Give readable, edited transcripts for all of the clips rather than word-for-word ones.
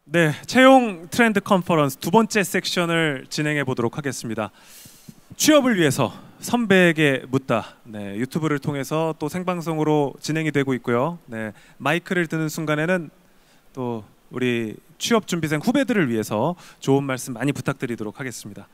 네, 채용 트렌드 컨퍼런스 두 번째 섹션을 진행해 보도록 하겠습니다. 취업을 위해서 선배에게 묻다. 네, 유튜브를 통해서 또 생방송으로 진행이 되고 있고요. 네, 마이크를 드는 순간에는 또 우리 취업 준비생 후배들을 위해서 좋은 말씀 많이 부탁드리도록 하겠습니다.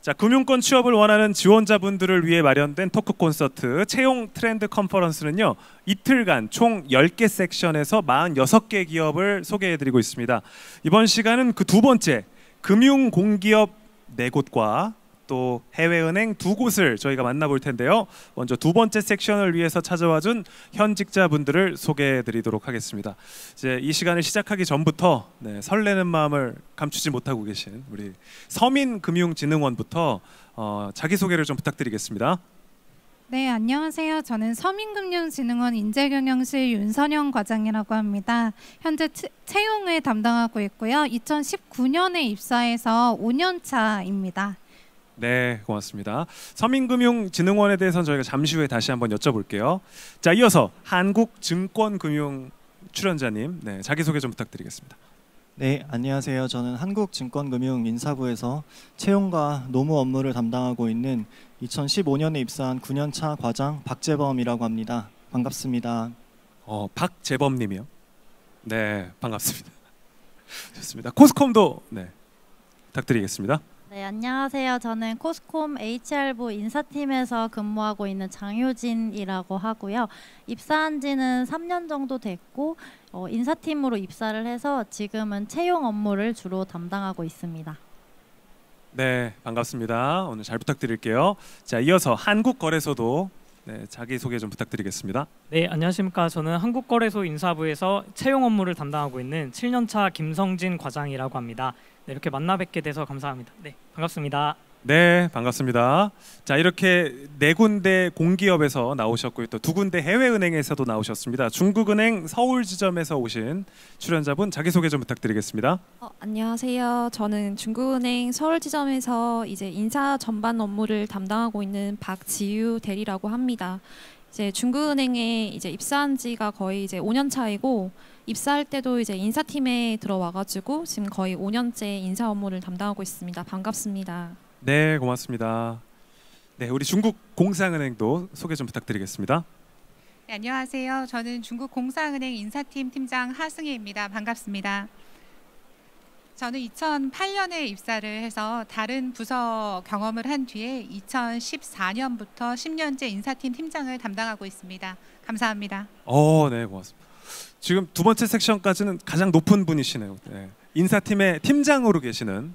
자, 금융권 취업을 원하는 지원자분들을 위해 마련된 토크 콘서트 채용 트렌드 컨퍼런스는요, 이틀간 총 10개 섹션에서 46개 기업을 소개해드리고 있습니다. 이번 시간은 그 두 번째, 금융공기업 4곳과 또 해외은행 2곳을 저희가 만나볼 텐데요. 먼저 두 번째 섹션을 위해서 찾아와준 현직자분들을 소개해드리도록 하겠습니다. 이제 이 시간을 시작하기 전부터 설레는 마음을 감추지 못하고 계신 우리 서민금융진흥원부터 자기소개를 좀 부탁드리겠습니다. 네, 안녕하세요. 저는 서민금융진흥원 인재경영실 윤선영 과장이라고 합니다. 현재 채용을 담당하고 있고요. 2019년에 입사해서 5년 차입니다. 네, 고맙습니다. 서민금융진흥원에 대해서는 저희가 잠시 후에 다시 한번 여쭤볼게요. 자, 이어서 한국증권금융 출연자님, 자기소개 좀 부탁드리겠습니다. 네, 안녕하세요. 저는 한국증권금융인사부에서 채용과 노무 업무를 담당하고 있는 2015년에 입사한 9년차 과장 박재범이라고 합니다. 반갑습니다. 박재범님이요? 네, 반갑습니다. 좋습니다. 코스콤도 부탁드리겠습니다. 네, 안녕하세요. 저는 코스콤 HR부 인사팀에서 근무하고 있는 장효진이라고 하고요. 입사한 지는 3년 정도 됐고 인사팀으로 입사를 해서 지금은 채용 업무를 주로 담당하고 있습니다. 네, 반갑습니다. 오늘 잘 부탁드릴게요. 자, 이어서 한국거래소도 자기소개 좀 부탁드리겠습니다. 네, 안녕하십니까. 저는 한국거래소 인사부에서 채용 업무를 담당하고 있는 7년차 김성진 과장이라고 합니다. 네, 이렇게 만나 뵙게 돼서 감사합니다. 네, 반갑습니다. 네, 반갑습니다. 자, 이렇게 4군데 공기업에서 나오셨고요. 또 2군데 해외은행에서도 나오셨습니다. 중국은행 서울지점에서 오신 출연자분 자기소개 좀 부탁드리겠습니다. 안녕하세요. 저는 중국은행 서울지점에서 이제 인사 전반 업무를 담당하고 있는 박지유 대리라고 합니다. 이제 중국은행에 이제 입사한 지가 거의 이제 5년 차이고 입사할 때도 이제 인사팀에 들어와가지고 지금 거의 5년째 인사 업무를 담당하고 있습니다. 반갑습니다. 네, 고맙습니다. 네, 우리 중국 공상은행도 소개 좀 부탁드리겠습니다. 네, 안녕하세요. 저는 중국 공상은행 인사팀 팀장 하승희입니다. 반갑습니다. 저는 2008년에 입사를 해서 다른 부서 경험을 한 뒤에 2014년부터 10년째 인사팀 팀장을 담당하고 있습니다. 감사합니다. 네, 고맙습니다. 지금 두 번째 섹션까지는 가장 높은 분이시네요. 네, 인사팀의 팀장으로 계시는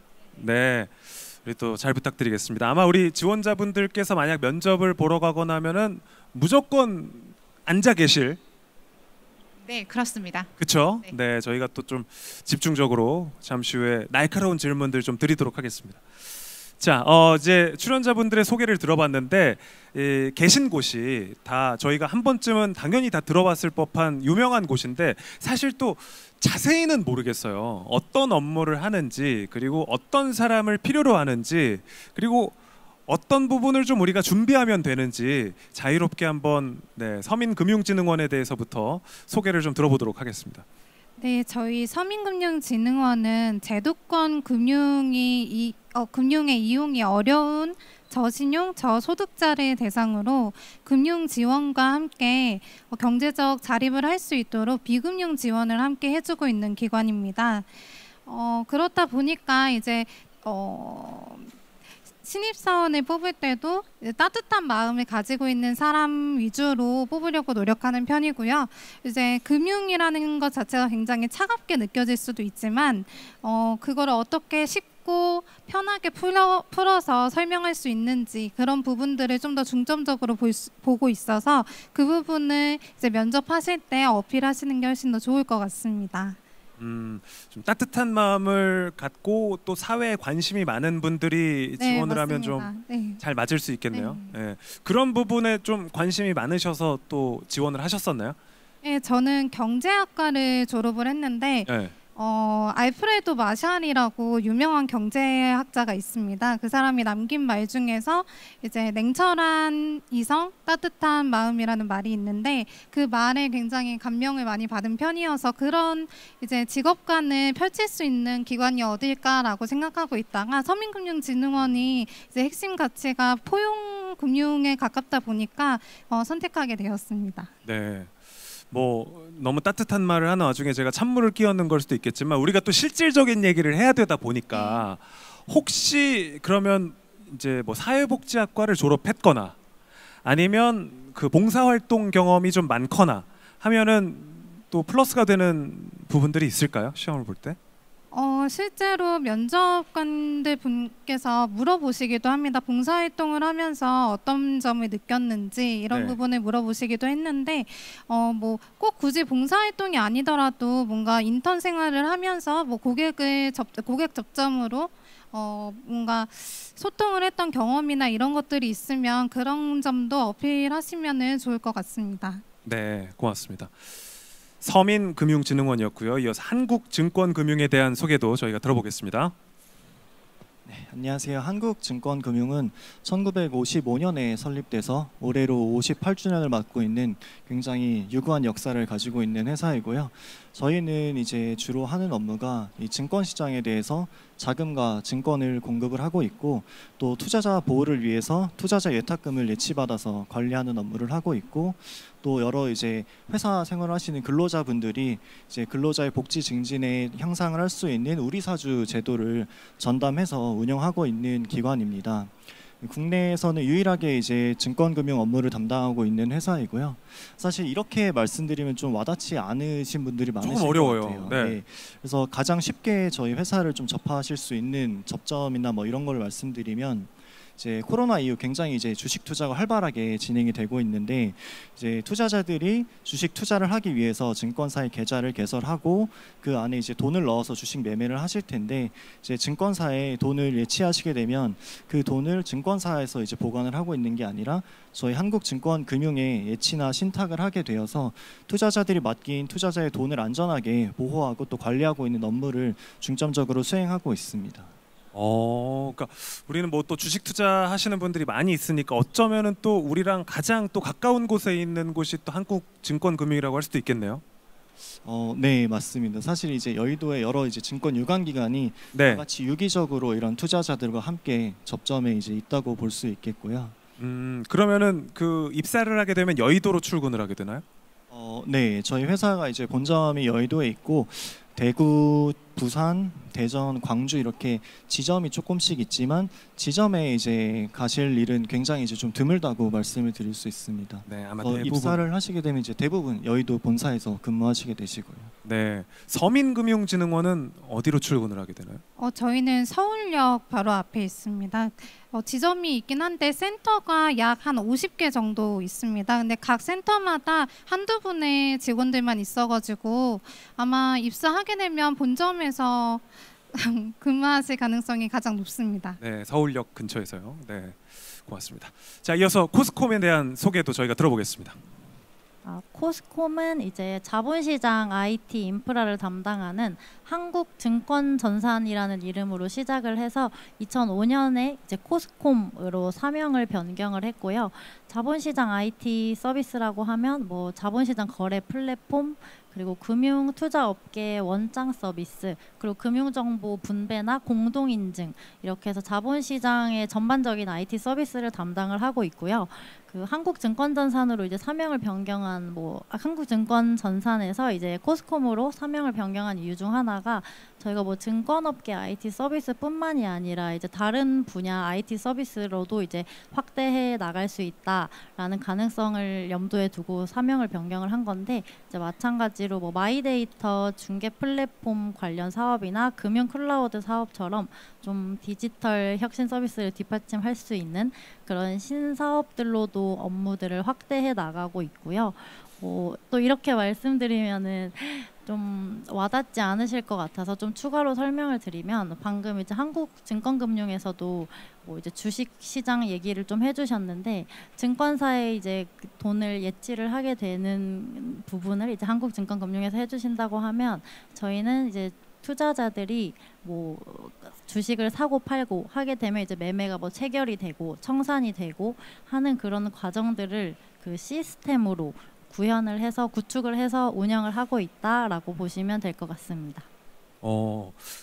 우리 또 잘 부탁드리겠습니다. 아마 우리 지원자분들께서 만약 면접을 보러 가거나 하면은 무조건 앉아 계실. 네, 그렇습니다. 그렇죠? 네, 저희가 또 좀 집중적으로 잠시 후에 날카로운 질문들 좀 드리도록 하겠습니다. 자, 이제 출연자분들의 소개를 들어봤는데 계신 곳이 다 저희가 한 번쯤은 당연히 다 들어봤을 법한 유명한 곳인데 사실 또 자세히는 모르겠어요. 어떤 업무를 하는지, 그리고 어떤 사람을 필요로 하는지, 그리고 어떤 부분을 좀 우리가 준비하면 되는지 자유롭게 한번 서민금융진흥원에 대해서부터 소개를 좀 들어보도록 하겠습니다. 네, 저희 서민금융진흥원은 제도권 금융의 이용이 어려운 저신용, 저소득자를 대상으로 금융 지원과 함께 경제적 자립을 할 수 있도록 비금융 지원을 함께 해주고 있는 기관입니다. 그렇다 보니까 이제 신입사원을 뽑을 때도 따뜻한 마음을 가지고 있는 사람 위주로 뽑으려고 노력하는 편이고요. 이제 금융이라는 것 자체가 굉장히 차갑게 느껴질 수도 있지만 그거를 어떻게 쉽고 편하게 풀어서 설명할 수 있는지 그런 부분들을 좀 더 중점적으로 보고 있어서 그 부분을 이제 면접하실 때 어필하시는 게 훨씬 더 좋을 것 같습니다. 좀 따뜻한 마음을 갖고 또 사회에 관심이 많은 분들이 지원을 하면 좀 잘 맞을 수 있겠네요. 네. 그런 부분에 좀 관심이 많으셔서 또 지원을 하셨었나요? 네, 저는 경제학과를 졸업을 했는데 알프레도 마샬이라고 유명한 경제학자가 있습니다. 그 사람이 남긴 말 중에서 이제 냉철한 이성, 따뜻한 마음이라는 말이 있는데 그 말에 굉장히 감명을 많이 받은 편이어서 그런 이제 직업관을 펼칠 수 있는 기관이 어딜까라고 생각하고 있다가 서민금융진흥원이 이제 핵심 가치가 포용 금융에 가깝다 보니까 선택하게 되었습니다. 네. 뭐 너무 따뜻한 말을 하는 와중에 제가 찬물을 끼얹는 걸 수도 있겠지만 우리가 또 실질적인 얘기를 해야 되다 보니까 혹시 그러면 이제 뭐 사회복지학과를 졸업했거나 아니면 그 봉사활동 경험이 좀 많거나 하면은 또 플러스가 되는 부분들이 있을까요? 시험을 볼 때? 실제로 면접관들 분께서 물어보시기도 합니다. 봉사활동을 하면서 어떤 점을 느꼈는지 이런 네. 부분을 물어보시기도 했는데 뭐 꼭 굳이 봉사활동이 아니더라도 뭔가 인턴 생활을 하면서 뭐 고객 접점으로 뭔가 소통을 했던 경험이나 이런 것들이 있으면 그런 점도 어필하시면 좋을 것 같습니다. 네, 고맙습니다. 서민금융진흥원이었고요. 이어서 한국증권금융에 대한 소개도 저희가 들어보겠습니다. 네, 안녕하세요. 한국증권금융은 1955년에 설립돼서 올해로 58주년을 맞고 있는 굉장히 유구한 역사를 가지고 있는 회사이고요. 저희는 이제 주로 하는 업무가 이 증권 시장에 대해서 자금과 증권을 공급을 하고 있고 또 투자자 보호를 위해서 투자자 예탁금을 예치받아서 관리하는 업무를 하고 있고 또 여러 이제 회사 생활하시는 근로자분들이 이제 근로자의 복지 증진에 향상을 할 수 있는 우리사주 제도를 전담해서 운영하고 있는 기관입니다. 국내에서는 유일하게 이제 증권금융 업무를 담당하고 있는 회사이고요. 사실 이렇게 말씀드리면 좀 와닿지 않으신 분들이 많으실 조금 어려워요. 것 같아요. 네. 그래서 가장 쉽게 저희 회사를 좀 접하실 수 있는 접점이나 뭐 이런 걸 말씀드리면 이제 코로나 이후 굉장히 이제 주식 투자가 활발하게 진행이 되고 있는데 이제 투자자들이 주식 투자를 하기 위해서 증권사의 계좌를 개설하고 그 안에 이제 돈을 넣어서 주식 매매를 하실 텐데 이제 증권사에 돈을 예치하시게 되면 그 돈을 증권사에서 이제 보관을 하고 있는 게 아니라 저희 한국증권금융에 예치나 신탁을 하게 되어서 투자자들이 맡긴 투자자의 돈을 안전하게 보호하고 또 관리하고 있는 업무를 중점적으로 수행하고 있습니다. 그러니까 우리는 뭐 또 주식 투자하시는 분들이 많이 있으니까 어쩌면은 또 우리랑 가장 또 가까운 곳에 있는 곳이 또 한국증권금융이라고 할 수도 있겠네요. 네, 맞습니다. 사실 이제 여의도의 여러 이제 증권 유관 기관이 네. 같이 유기적으로 이런 투자자들과 함께 접점에 이제 있다고 볼 수 있겠고요. 그러면은 그 입사를 하게 되면 여의도로 출근을 하게 되나요? 네, 저희 회사가 이제 본점이 여의도에 있고 대구, 부산, 대전, 광주 이렇게 지점이 조금씩 있지만 지점에 이제 가실 일은 굉장히 이제 좀 드물다고 말씀을 드릴 수 있습니다. 네, 아마 대부분 입사를 하시게 되면 이제 대부분 여의도 본사에서 근무하시게 되시고요. 네, 서민금융진흥원은 어디로 출근을 하게 되나요? 저희는 서울역 바로 앞에 있습니다. 지점이 있긴 한데 센터가 약 한 50개 정도 있습니다. 근데 각 센터마다 한두 분의 직원들만 있어가지고 아마 입사하게 되면 본점에서 근무하실 가능성이 가장 높습니다. 네, 서울역 근처에서요. 네, 고맙습니다. 자, 이어서 코스콤에 대한 소개도 저희가 들어보겠습니다. 코스콤은 이제 자본시장 IT 인프라를 담당하는 한국증권전산이라는 이름으로 시작을 해서 2005년에 이제 코스콤으로 사명을 변경을 했고요. 자본시장 IT 서비스라고 하면 뭐 자본시장 거래 플랫폼 그리고 금융 투자업계 원장 서비스 그리고 금융정보 분배나 공동인증 이렇게 해서 자본시장의 전반적인 IT 서비스를 담당을 하고 있고요. 그 한국증권전산으로 이제 사명을 변경한 한국증권전산에서 이제 코스콤으로 사명을 변경한 이유 중 하나가 저희가 뭐 증권업계 IT 서비스뿐만이 아니라 이제 다른 분야 IT 서비스로도 이제 확대해 나갈 수 있다라는 가능성을 염두에 두고 사명을 변경을 한 건데 이제 마찬가지로 뭐 마이데이터 중개 플랫폼 관련 사업이나 금융 클라우드 사업처럼 좀 디지털 혁신 서비스를 뒷받침할 수 있는 그런 신사업들로도 업무들을 확대해 나가고 있고요. 또 이렇게 말씀드리면은 좀 와닿지 않으실 것 같아서 좀 추가로 설명을 드리면 방금 이제 한국증권금융에서도 뭐 이제 주식 시장 얘기를 좀 해주셨는데 증권사에 이제 그 돈을 예치를 하게 되는 부분을 이제 한국증권금융에서 해주신다고 하면 저희는 이제 투자자들이 뭐 주식을 사고 팔고 하게 되면 이제 매매가 뭐 체결이 되고 청산이 되고 하는 그런 과정들을 그 시스템으로 구현을 해서 구축을 해서 운영을 하고 있다라고 보시면 될 것 같습니다.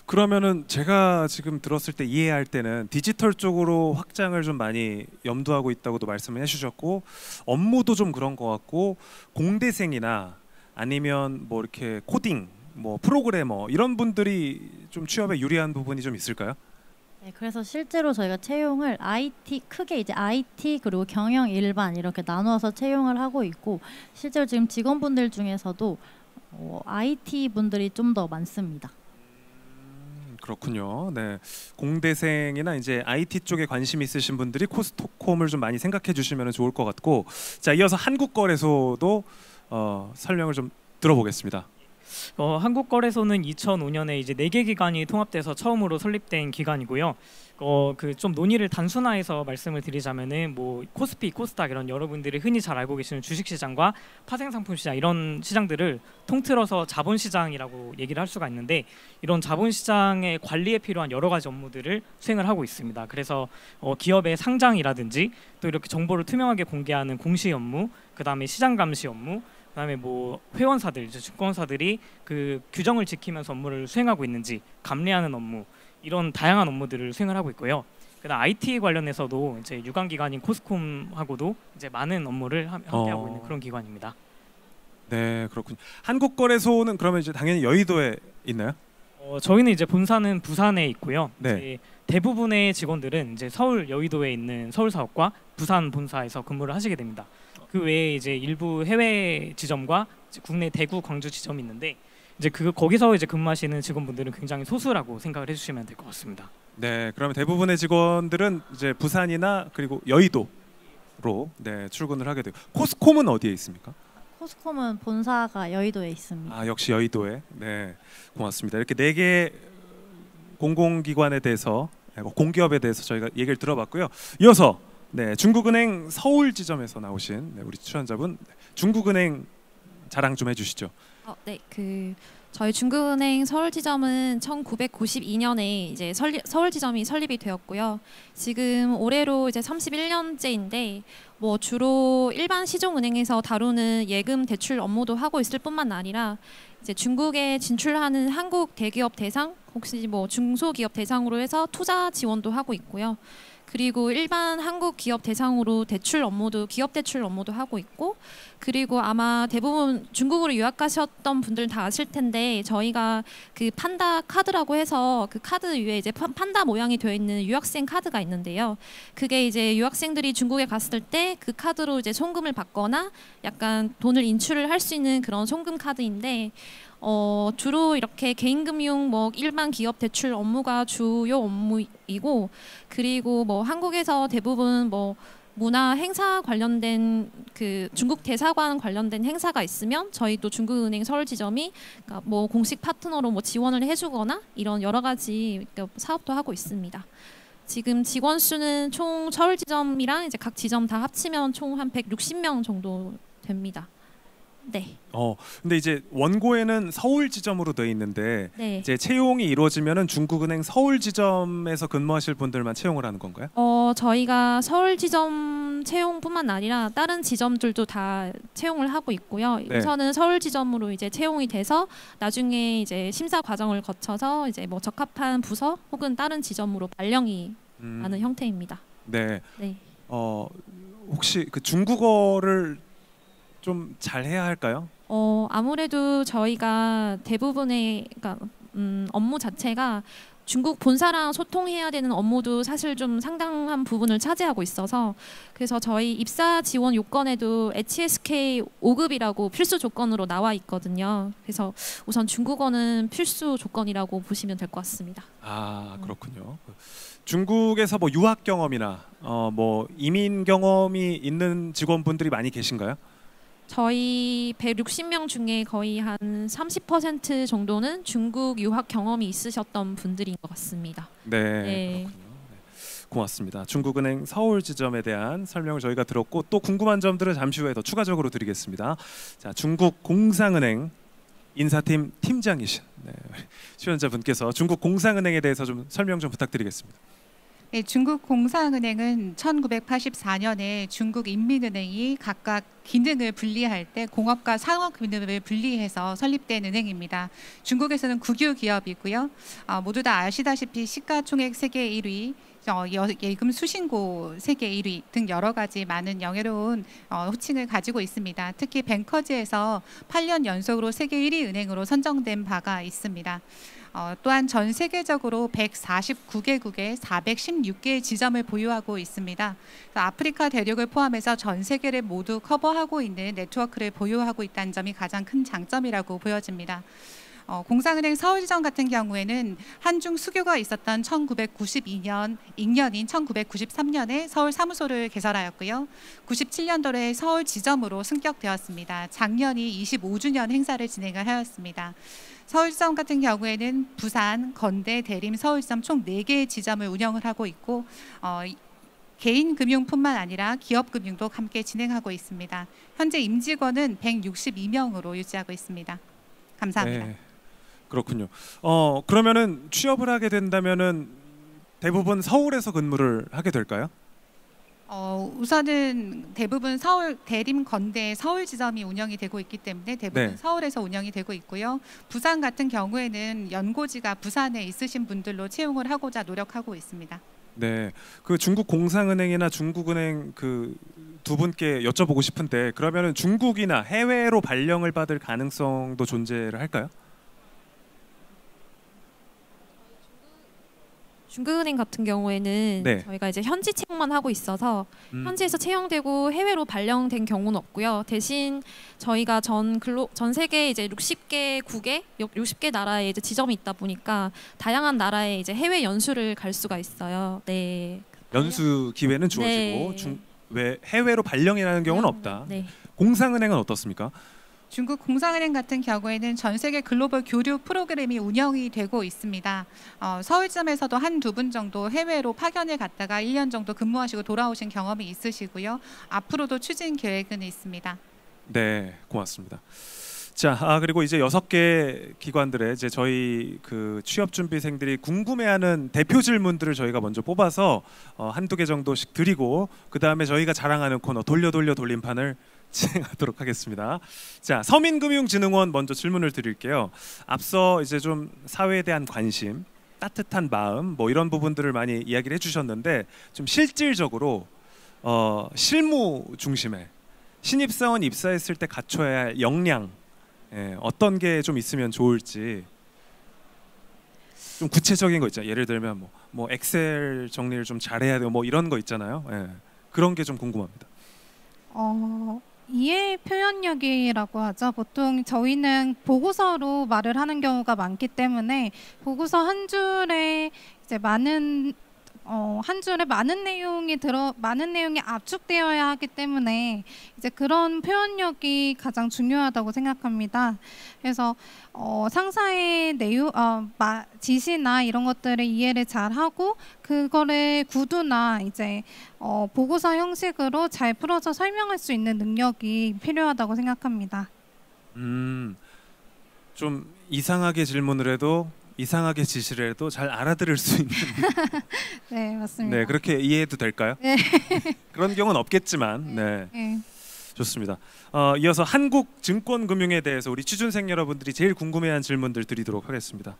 그러면은 제가 지금 들었을 때 이해할 때는 디지털 쪽으로 확장을 좀 많이 염두하고 있다고도 말씀을 해주셨고 업무도 좀 그런 것 같고 공대생이나 아니면 뭐 이렇게 코딩, 뭐 프로그래머 이런 분들이 좀 취업에 유리한 부분이 좀 있을까요? 네, 그래서 실제로 저희가 채용을 IT 크게 이제 IT 그리고 경영 일반 이렇게 나누어서 채용을 하고 있고 실제로 지금 직원분들 중에서도 IT 분들이 좀 더 많습니다. 그렇군요. 네, 공대생이나 이제 IT 쪽에 관심 있으신 분들이 코스트콤을 좀 많이 생각해 주시면 좋을 것 같고, 자 이어서 한국거래소도 설명을 좀 들어보겠습니다. 한국거래소는 2005년에 이제 4개 기관이 통합돼서 처음으로 설립된 기관이고요. 그 좀 논의를 단순화해서 말씀을 드리자면은 뭐 코스피, 코스닥 이런 여러분들이 흔히 잘 알고 계시는 주식시장과 파생상품시장 이런 시장들을 통틀어서 자본시장이라고 얘기를 할 수가 있는데 이런 자본시장의 관리에 필요한 여러 가지 업무들을 수행을 하고 있습니다. 그래서 기업의 상장이라든지 또 이렇게 정보를 투명하게 공개하는 공시 업무, 그 다음에 시장 감시 업무, 그다음에 뭐 회원사들, 이제 증권사들이 그 규정을 지키면서 업무를 수행하고 있는지 감리하는 업무 이런 다양한 업무들을 수행을 하고 있고요. 그다음 IT 관련해서도 이제 유관기관인 코스콤하고도 이제 많은 업무를 함께하고 있는 그런 기관입니다. 네, 그렇군요. 한국거래소는 그러면 이제 당연히 여의도에 있나요? 저희는 이제 본사는 부산에 있고요. 네. 이제 대부분의 직원들은 이제 서울 여의도에 있는 서울 사업과 부산 본사에서 근무를 하시게 됩니다. 그 외에 이제 일부 해외 지점과 국내 대구, 광주 지점이 있는데 이제 거기서 이제 근무하시는 직원분들은 굉장히 소수라고 생각을 해주시면 될 것 같습니다. 네, 그러면 대부분의 직원들은 이제 부산이나 그리고 여의도로 출근을 하게 되고 코스콤은 어디에 있습니까? 코스콤은 본사가 여의도에 있습니다. 아, 역시 여의도에. 네, 고맙습니다. 이렇게 4개 공공기관에 대해서 공기업에 대해서 저희가 얘기를 들어봤고요. 이어서 중국은행 서울 지점에서 나오신 우리 출연자분 중국은행 자랑 좀 해주시죠. 네, 저희 중국은행 서울 지점은 1992년에 이제 서울 지점이 설립이 되었고요. 지금 올해로 이제 31년째인데 뭐 주로 일반 시중은행에서 다루는 예금 대출 업무도 하고 있을 뿐만 아니라 이제 중국에 진출하는 한국 대기업 대상 혹시 뭐 중소기업 대상으로 해서 투자 지원도 하고 있고요. 그리고 일반 한국 기업 대상으로 기업 대출 업무도 하고 있고, 그리고 아마 대부분 중국으로 유학 가셨던 분들은 다 아실 텐데 저희가 그 판다 카드라고 해서 그 카드 위에 이제 판다 모양이 되어 있는 유학생 카드가 있는데요. 그게 이제 유학생들이 중국에 갔을 때 그 카드로 이제 송금을 받거나 약간 돈을 인출을 할 수 있는 그런 송금 카드인데 주로 이렇게 개인금융 뭐 일반 기업 대출 업무가 주요 업무이고, 그리고 뭐 한국에서 대부분 뭐 문화 행사 관련된 그 중국 대사관 관련된 행사가 있으면 저희도 중국은행 서울 지점이 그러니까 뭐 공식 파트너로 뭐 지원을 해주거나 이런 여러 가지 사업도 하고 있습니다. 지금 직원 수는 총 서울 지점이랑 이제 각 지점 다 합치면 총 한 160명 정도 됩니다. 네. 근데 이제 원고에는 서울 지점으로 돼 있는데 네. 이제 채용이 이루어지면은 중국은행 서울 지점에서 근무하실 분들만 채용을 하는 건가요? 저희가 서울 지점 채용뿐만 아니라 다른 지점들도 다 채용을 하고 있고요. 네. 우선은 서울 지점으로 이제 채용이 돼서 나중에 이제 심사 과정을 거쳐서 이제 뭐 적합한 부서 혹은 다른 지점으로 발령이 나는 형태입니다. 네. 네. 혹시 그 중국어를 좀 잘해야 할까요? 아무래도 저희가 대부분의 업무 자체가 중국 본사랑 소통해야 되는 업무도 사실 좀 상당한 부분을 차지하고 있어서 그래서 저희 입사 지원 요건에도 HSK 5급이라고 필수 조건으로 나와 있거든요. 그래서 우선 중국어는 필수 조건이라고 보시면 될 것 같습니다. 아, 그렇군요. 중국에서 뭐 유학 경험이나 뭐 이민 경험이 있는 직원분들이 많이 계신가요? 저희 160명 중에 거의 한 30% 정도는 중국 유학 경험이 있으셨던 분들인 것 같습니다. 네, 네. 그렇군요. 네. 고맙습니다. 중국은행 서울 지점에 대한 설명을 저희가 들었고 또 궁금한 점들은 잠시 후에 더 추가적으로 드리겠습니다. 자, 중국 공상은행 인사팀 팀장이신 출연자분께서 중국 공상은행에 대해서 좀 설명 좀 부탁드리겠습니다. 네, 중국 공상은행은 1984년에 중국 인민은행이 각각 기능을 분리할 때 공업과 상업 기능을 분리해서 설립된 은행입니다. 중국에서는 국유 기업이고요. 모두 다 아시다시피 시가총액 세계 1위, 예금 수신고 세계 1위 등 여러 가지 많은 영예로운 호칭을 가지고 있습니다. 특히 뱅커즈에서 8년 연속으로 세계 1위 은행으로 선정된 바가 있습니다. 또한 전 세계적으로 149개국에 416개의 지점을 보유하고 있습니다. 아프리카 대륙을 포함해서 전 세계를 모두 커버하고 있는 네트워크를 보유하고 있다는 점이 가장 큰 장점이라고 보여집니다. 공상은행 서울지점 같은 경우에는 한중 수교가 있었던 1992년 익년인 1993년에 서울 사무소를 개설하였고요. 97년도에 서울 지점으로 승격되었습니다. 작년이 25주년 행사를 진행을 하였습니다. 서울지점 같은 경우에는 부산, 건대, 대림, 서울지점 총 4개의 지점을 운영을 하고 있고 개인 금융뿐만 아니라 기업 금융도 함께 진행하고 있습니다. 현재 임직원은 162명으로 유지하고 있습니다. 감사합니다. 네, 그렇군요. 그러면은 취업을 하게 된다면은 대부분 서울에서 근무를 하게 될까요? 우선은 대부분 서울 대림 건대 서울 지점이 운영이 되고 있기 때문에 대부분 네. 서울에서 운영이 되고 있고요. 부산 같은 경우에는 연고지가 부산에 있으신 분들로 채용을 하고자 노력하고 있습니다. 네, 그 중국 공상은행이나 중국은행 그 두 분께 여쭤보고 싶은데 그러면은 중국이나 해외로 발령을 받을 가능성도 존재를 할까요? 중국은행 같은 경우에는 네. 저희가 이제 현지 채용만 하고 있어서 현지에서 채용되고 해외로 발령된 경우는 없고요. 대신 저희가 전 세계 이제 60개국에 60개 나라에 이제 지점이 있다 보니까 다양한 나라에 이제 해외 연수를 갈 수가 있어요. 네. 연수 기회는 주어지고 네. 왜 해외로 발령이라는 경우는 없다. 네. 공상은행은 어떻습니까? 중국 공상은행 같은 경우에는 전 세계 글로벌 교류 프로그램이 운영이 되고 있습니다. 서울점에서도 한두 분 정도 해외로 파견을 갔다가 1년 정도 근무하시고 돌아오신 경험이 있으시고요. 앞으로도 추진 계획은 있습니다. 네, 고맙습니다. 자, 그리고 이제 6개 기관들의 이제 저희 그 취업 준비생들이 궁금해하는 대표 질문들을 저희가 먼저 뽑아서 한두 개 정도씩 드리고 그 다음에 저희가 자랑하는 코너 돌림판을 진행하도록 하겠습니다. 자, 서민금융진흥원 먼저 질문을 드릴게요. 앞서 이제 좀 사회에 대한 관심, 따뜻한 마음 뭐 이런 부분들을 많이 이야기를 해주셨는데 좀 실질적으로 실무 중심의 신입사원 입사했을 때 갖춰야 할 역량 어떤 게 좀 있으면 좋을지 좀 구체적인 거 있잖아요. 예를 들면 뭐 엑셀 정리를 좀 잘해야 되고 뭐 이런 거 있잖아요. 그런 게 좀 궁금합니다. 이해 표현력이라고 하죠. 보통 저희는 보고서로 말을 하는 경우가 많기 때문에 보고서 한 줄에 이제 한 줄에 많은 내용이 압축되어야 하기 때문에 이제 그런 표현력이 가장 중요하다고 생각합니다. 그래서 상사의 지시나 이런 것들을 이해를 잘 하고 그거를 구두나 이제 보고서 형식으로 잘 풀어서 설명할 수 있는 능력이 필요하다고 생각합니다. 좀 이상하게 질문을 해도 이상하게 지시를 해도 잘 알아들을 수 있는 네, 맞습니다. 네, 그렇게 이해해도 될까요? 네. 그런 경우는 없겠지만 네. 네. 좋습니다. 이어서 한국증권금융에 대해서 우리 취준생 여러분들이 제일 궁금해하는 질문들 드리도록 하겠습니다.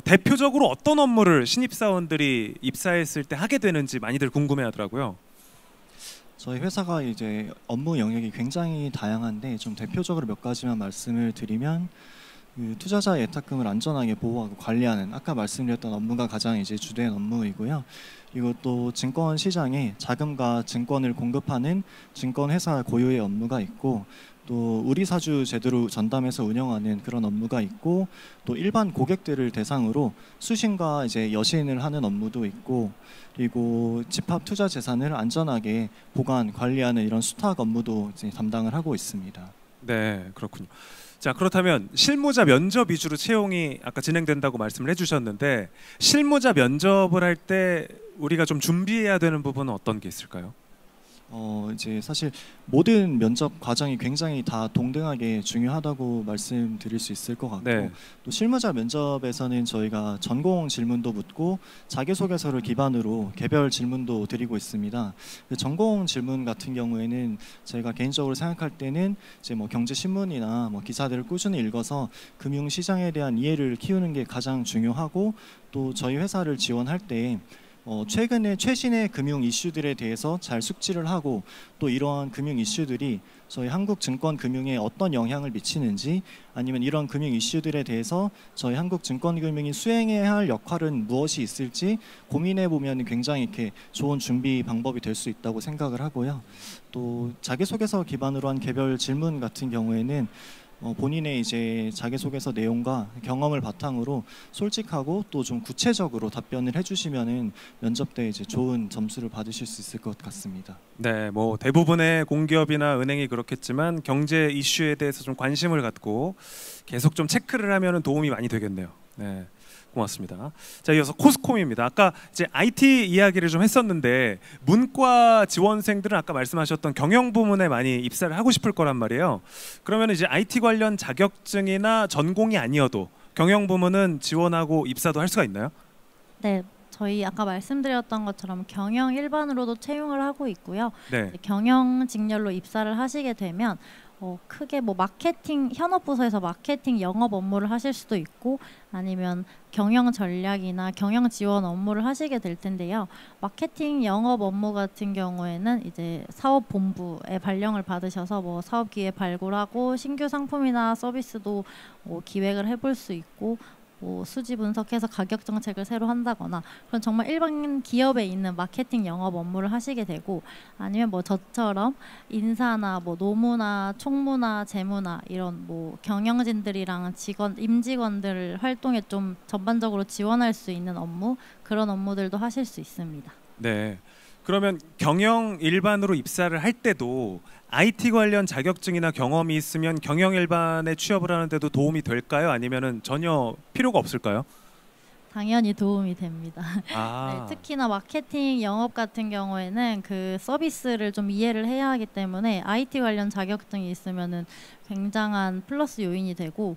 대표적으로 어떤 업무를 신입사원들이 입사했을 때 하게 되는지 많이들 궁금해하더라고요. 저희 회사가 이제 업무 영역이 굉장히 다양한데 좀 대표적으로 몇 가지만 말씀을 드리면 투자자의 예탁금을 안전하게 보호하고 관리하는 아까 말씀드렸던 업무가 가장 이제 주된 업무이고요. 그리고 또 증권 시장에 자금과 증권을 공급하는 증권회사 고유의 업무가 있고 또 우리사주 제도로 전담해서 운영하는 그런 업무가 있고 또 일반 고객들을 대상으로 수신과 이제 여신을 하는 업무도 있고 그리고 집합 투자 재산을 안전하게 보관 관리하는 이런 수탁 업무도 이제 담당을 하고 있습니다. 네, 그렇군요. 자, 그렇다면 실무자 면접 위주로 채용이 아까 진행된다고 말씀을 해주셨는데 실무자 면접을 할 때 우리가 좀 준비해야 되는 부분은 어떤 게 있을까요? 이제 사실 모든 면접 과정이 굉장히 다 동등하게 중요하다고 말씀드릴 수 있을 것 같고 네. 또 실무자 면접에서는 저희가 전공 질문도 묻고 자기소개서를 기반으로 개별 질문도 드리고 있습니다. 전공 질문 같은 경우에는 제가 개인적으로 생각할 때는 이제 뭐 경제신문이나 뭐 기사들을 꾸준히 읽어서 금융시장에 대한 이해를 키우는 게 가장 중요하고 또 저희 회사를 지원할 때 최근에 최신의 금융 이슈들에 대해서 잘 숙지를 하고 또 이러한 금융 이슈들이 저희 한국 증권 금융에 어떤 영향을 미치는지 아니면 이런 금융 이슈들에 대해서 저희 한국 증권 금융이 수행해야 할 역할은 무엇이 있을지 고민해 보면 굉장히 이렇게 좋은 준비 방법이 될 수 있다고 생각을 하고요. 또 자기소개서 기반으로 한 개별 질문 같은 경우에는 본인의 이제 자기소개서 내용과 경험을 바탕으로 솔직하고 또 좀 구체적으로 답변을 해주시면은 면접 때 이제 좋은 점수를 받으실 수 있을 것 같습니다. 네, 뭐 대부분의 공기업이나 은행이 그렇겠지만 경제 이슈에 대해서 좀 관심을 갖고 계속 좀 체크를 하면은 도움이 많이 되겠네요. 네. 고맙습니다. 자, 이어서 코스콤입니다. 아까 이제 IT 이야기를 좀 했었는데 문과 지원생들은 아까 말씀하셨던 경영 부문에 많이 입사를 하고 싶을 거란 말이에요. 그러면 이제 IT 관련 자격증이나 전공이 아니어도 경영 부문은 지원하고 입사도 할 수가 있나요? 네, 저희 아까 말씀드렸던 것처럼 경영 일반으로도 채용을 하고 있고요. 네. 경영 직렬로 입사를 하시게 되면 크게 뭐 마케팅 현업 부서에서 마케팅 영업 업무를 하실 수도 있고 아니면 경영 전략이나 경영 지원 업무를 하시게 될 텐데요. 마케팅 영업 업무 같은 경우에는 이제 사업 본부에 발령을 받으셔서 뭐 사업 기회 발굴하고 신규 상품이나 서비스도 기획을 해볼 수 있고 뭐 수지 분석해서 가격 정책을 새로 한다거나 그런 정말 일반 기업에 있는 마케팅 영업 업무를 하시게 되고 아니면 뭐 저처럼 인사나 뭐 노무나 총무나 재무나 이런 뭐 경영진들이랑 임직원들 활동에 좀 전반적으로 지원할 수 있는 업무 그런 업무들도 하실 수 있습니다. 네. 그러면 경영 일반으로 입사를 할 때도 IT 관련 자격증이나 경험이 있으면 경영 일반에 취업을 하는데도 도움이 될까요? 아니면은 전혀 필요가 없을까요? 당연히 도움이 됩니다. 아. 네, 특히나 마케팅 영업 같은 경우에는 그 서비스를 좀 이해를 해야 하기 때문에 IT 관련 자격증이 있으면은 굉장한 플러스 요인이 되고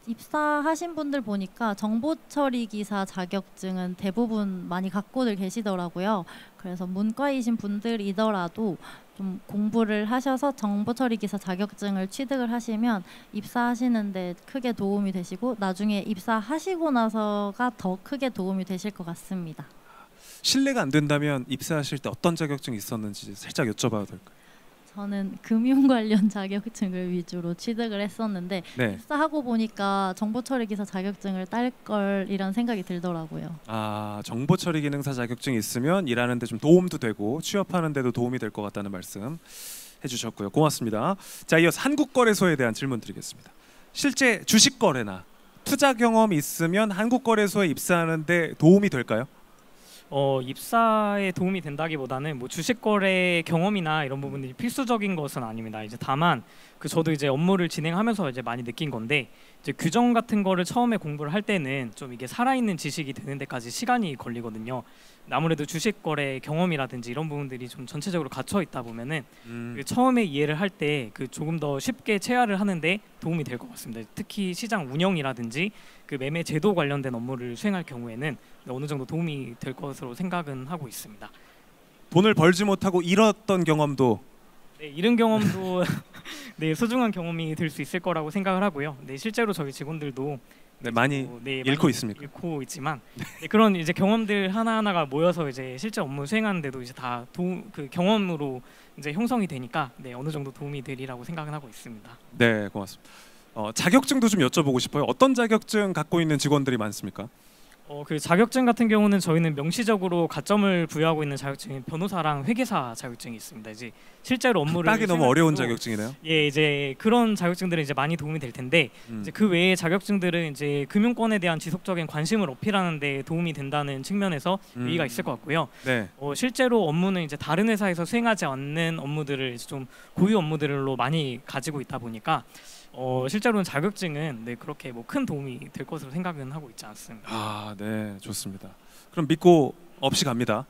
입사하신 분들 보니까 정보처리 기사 자격증은 대부분 많이 갖고들 계시더라고요. 그래서 문과이신 분들이더라도 좀 공부를 하셔서 정보처리 기사 자격증을 취득을 하시면 입사하시는데 크게 도움이 되시고 나중에 입사하시고 나서가 더 크게 도움이 되실 것 같습니다. 실례가 안 된다면 입사하실 때 어떤 자격증이 있었는지 살짝 여쭤봐도 될까요? 저는 금융 관련 자격증을 위주로 취득을 했었는데 네. 입사하고 보니까 정보처리 기사 자격증을 딸 걸 이런 생각이 들더라고요. 아, 정보처리 기능사 자격증이 있으면 일하는 데 좀 도움도 되고 취업하는 데도 도움이 될 것 같다는 말씀 해주셨고요. 고맙습니다. 자, 이어서 한국거래소에 대한 질문 드리겠습니다. 실제 주식 거래나 투자 경험이 있으면 한국거래소에 입사하는 데 도움이 될까요? 입사에 도움이 된다기보다는 뭐 주식 거래 경험이나 이런 부분들이 필수적인 것은 아닙니다. 이제 다만 저도 이제 업무를 진행하면서 이제 많이 느낀 건데 이제 규정 같은 거를 처음에 공부를 할 때는 좀 이게 살아있는 지식이 되는 데까지 시간이 걸리거든요. 아무래도 주식 거래 경험이라든지 이런 부분들이 좀 전체적으로 갇혀 있다 보면은 처음에 이해를 할 때 조금 더 쉽게 체화를 하는데 도움이 될 것 같습니다. 특히 시장 운영이라든지 매매 제도 관련된 업무를 수행할 경우에는 어느 정도 도움이 될 것으로 생각은 하고 있습니다. 돈을 벌지 못하고 잃었던 경험도 네, 이런 경험도 네, 소중한 경험이 될 수 있을 거라고 생각을 하고요. 네, 실제로 저희 직원들도 네, 많이 네, 잃고 많이 있습니까? 잃고 있지만 네, 그런 이제 경험들 하나하나가 모여서 이제 실제 업무 수행하는데도 이제 다 경험으로 이제 형성이 되니까 네, 어느 정도 도움이 되리라고 생각은 하고 있습니다. 네, 고맙습니다. 자격증도 좀 여쭤보고 싶어요. 어떤 자격증 갖고 있는 직원들이 많습니까? 그 자격증 같은 경우는 저희는 명시적으로 가점을 부여하고 있는 자격증인 변호사랑 회계사 자격증이 있습니다. 이제 실제로 업무를 따기 너무 어려운 자격증이네요. 예, 이제 그런 자격증들은 이제 많이 도움이 될 텐데 이제 그 외의 자격증들은 이제 금융권에 대한 지속적인 관심을 어필하는 데 도움이 된다는 측면에서 의의가 있을 것 같고요. 네. 실제로 업무는 이제 다른 회사에서 수행하지 않는 업무들을 이제 좀 고유 업무들로 많이 가지고 있다 보니까 실제로는 자격증은 네, 그렇게 뭐 큰 도움이 될 것으로 생각은 하고 있지 않습니다. 아, 네, 좋습니다. 그럼 믿고 없이 갑니다.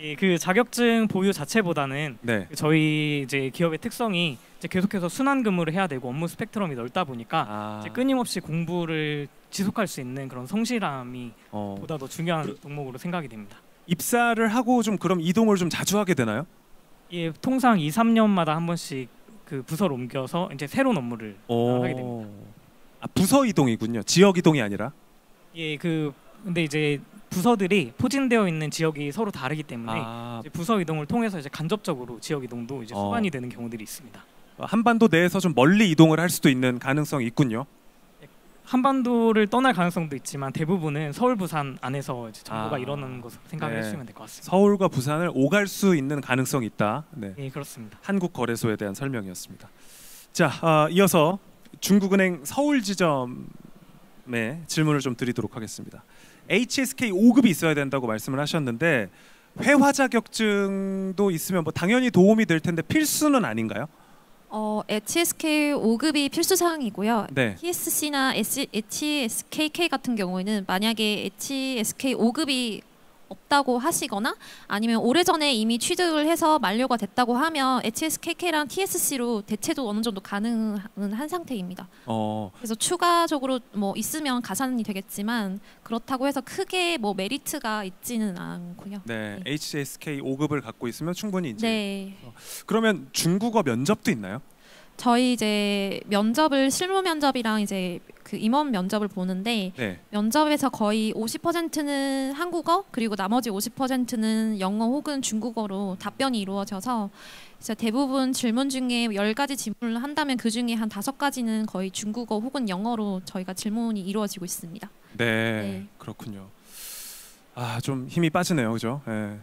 예, 그 자격증 보유 자체보다는 네. 저희 이제 기업의 특성이 이제 계속해서 순환 근무를 해야 되고 업무 스펙트럼이 넓다 보니까 이제 끊임없이 공부를 지속할 수 있는 그런 성실함이 보다 더 중요한 덕목으로 생각이 됩니다. 입사를 하고 좀 그럼 이동을 좀 자주 하게 되나요? 예, 통상 2, 3년마다 한 번씩 그 부서를 옮겨서 이제 새로운 업무를 하게 됩니다. 아, 부서 이동이군요. 지역 이동이 아니라. 예, 근데 이제 부서들이 포진되어 있는 지역이 서로 다르기 때문에 이제 부서 이동을 통해서 이제 간접적으로 지역 이동도 이제 수반이 되는 경우들이 있습니다. 한반도 내에서 좀 멀리 이동을 할 수도 있는 가능성이 있군요. 한반도를 떠날 가능성도 있지만 대부분은 서울, 부산 안에서 이제 정보가 일어나는 것으로 생각을 해주시면 될 것 같습니다. 서울과 부산을 오갈 수 있는 가능성이 있다. 네. 예, 그렇습니다. 한국거래소에 대한 설명이었습니다. 자, 이어서 중국은행 서울 지점에 질문을 좀 드리도록 하겠습니다. HSK 5급이 있어야 된다고 말씀을 하셨는데 회화 자격증도 있으면 뭐 당연히 도움이 될 텐데 필수는 아닌가요? HSK 5급이 필수 사항이고요. 네. TSC나 HSKK 같은 경우에는 만약에 HSK 5급이 없다고 하시거나 아니면 오래전에 이미 취득을 해서 만료가 됐다고 하면 HSKK랑 TSC로 대체도 어느 정도 가능한 한 상태입니다. 그래서 추가적으로 뭐 있으면 가산이 되겠지만 그렇다고 해서 크게 뭐 메리트가 있지는 않고요. 네, HSK 5급을 갖고 있으면 충분히 이제. 네. 그러면 중국어 면접도 있나요? 저희 이제 면접을 실무 면접이랑 이제 그 임원 면접을 보는데 면접에서 거의 50%는 한국어 그리고 나머지 50%는 영어 혹은 중국어로 답변이 이루어져서 진짜 대부분 질문 중에 10가지 질문을 한다면 그 중에 한 5가지는 거의 중국어 혹은 영어로 저희가 질문이 이루어지고 있습니다. 네. 그렇군요. 좀 힘이 빠지네요, 그죠? 네.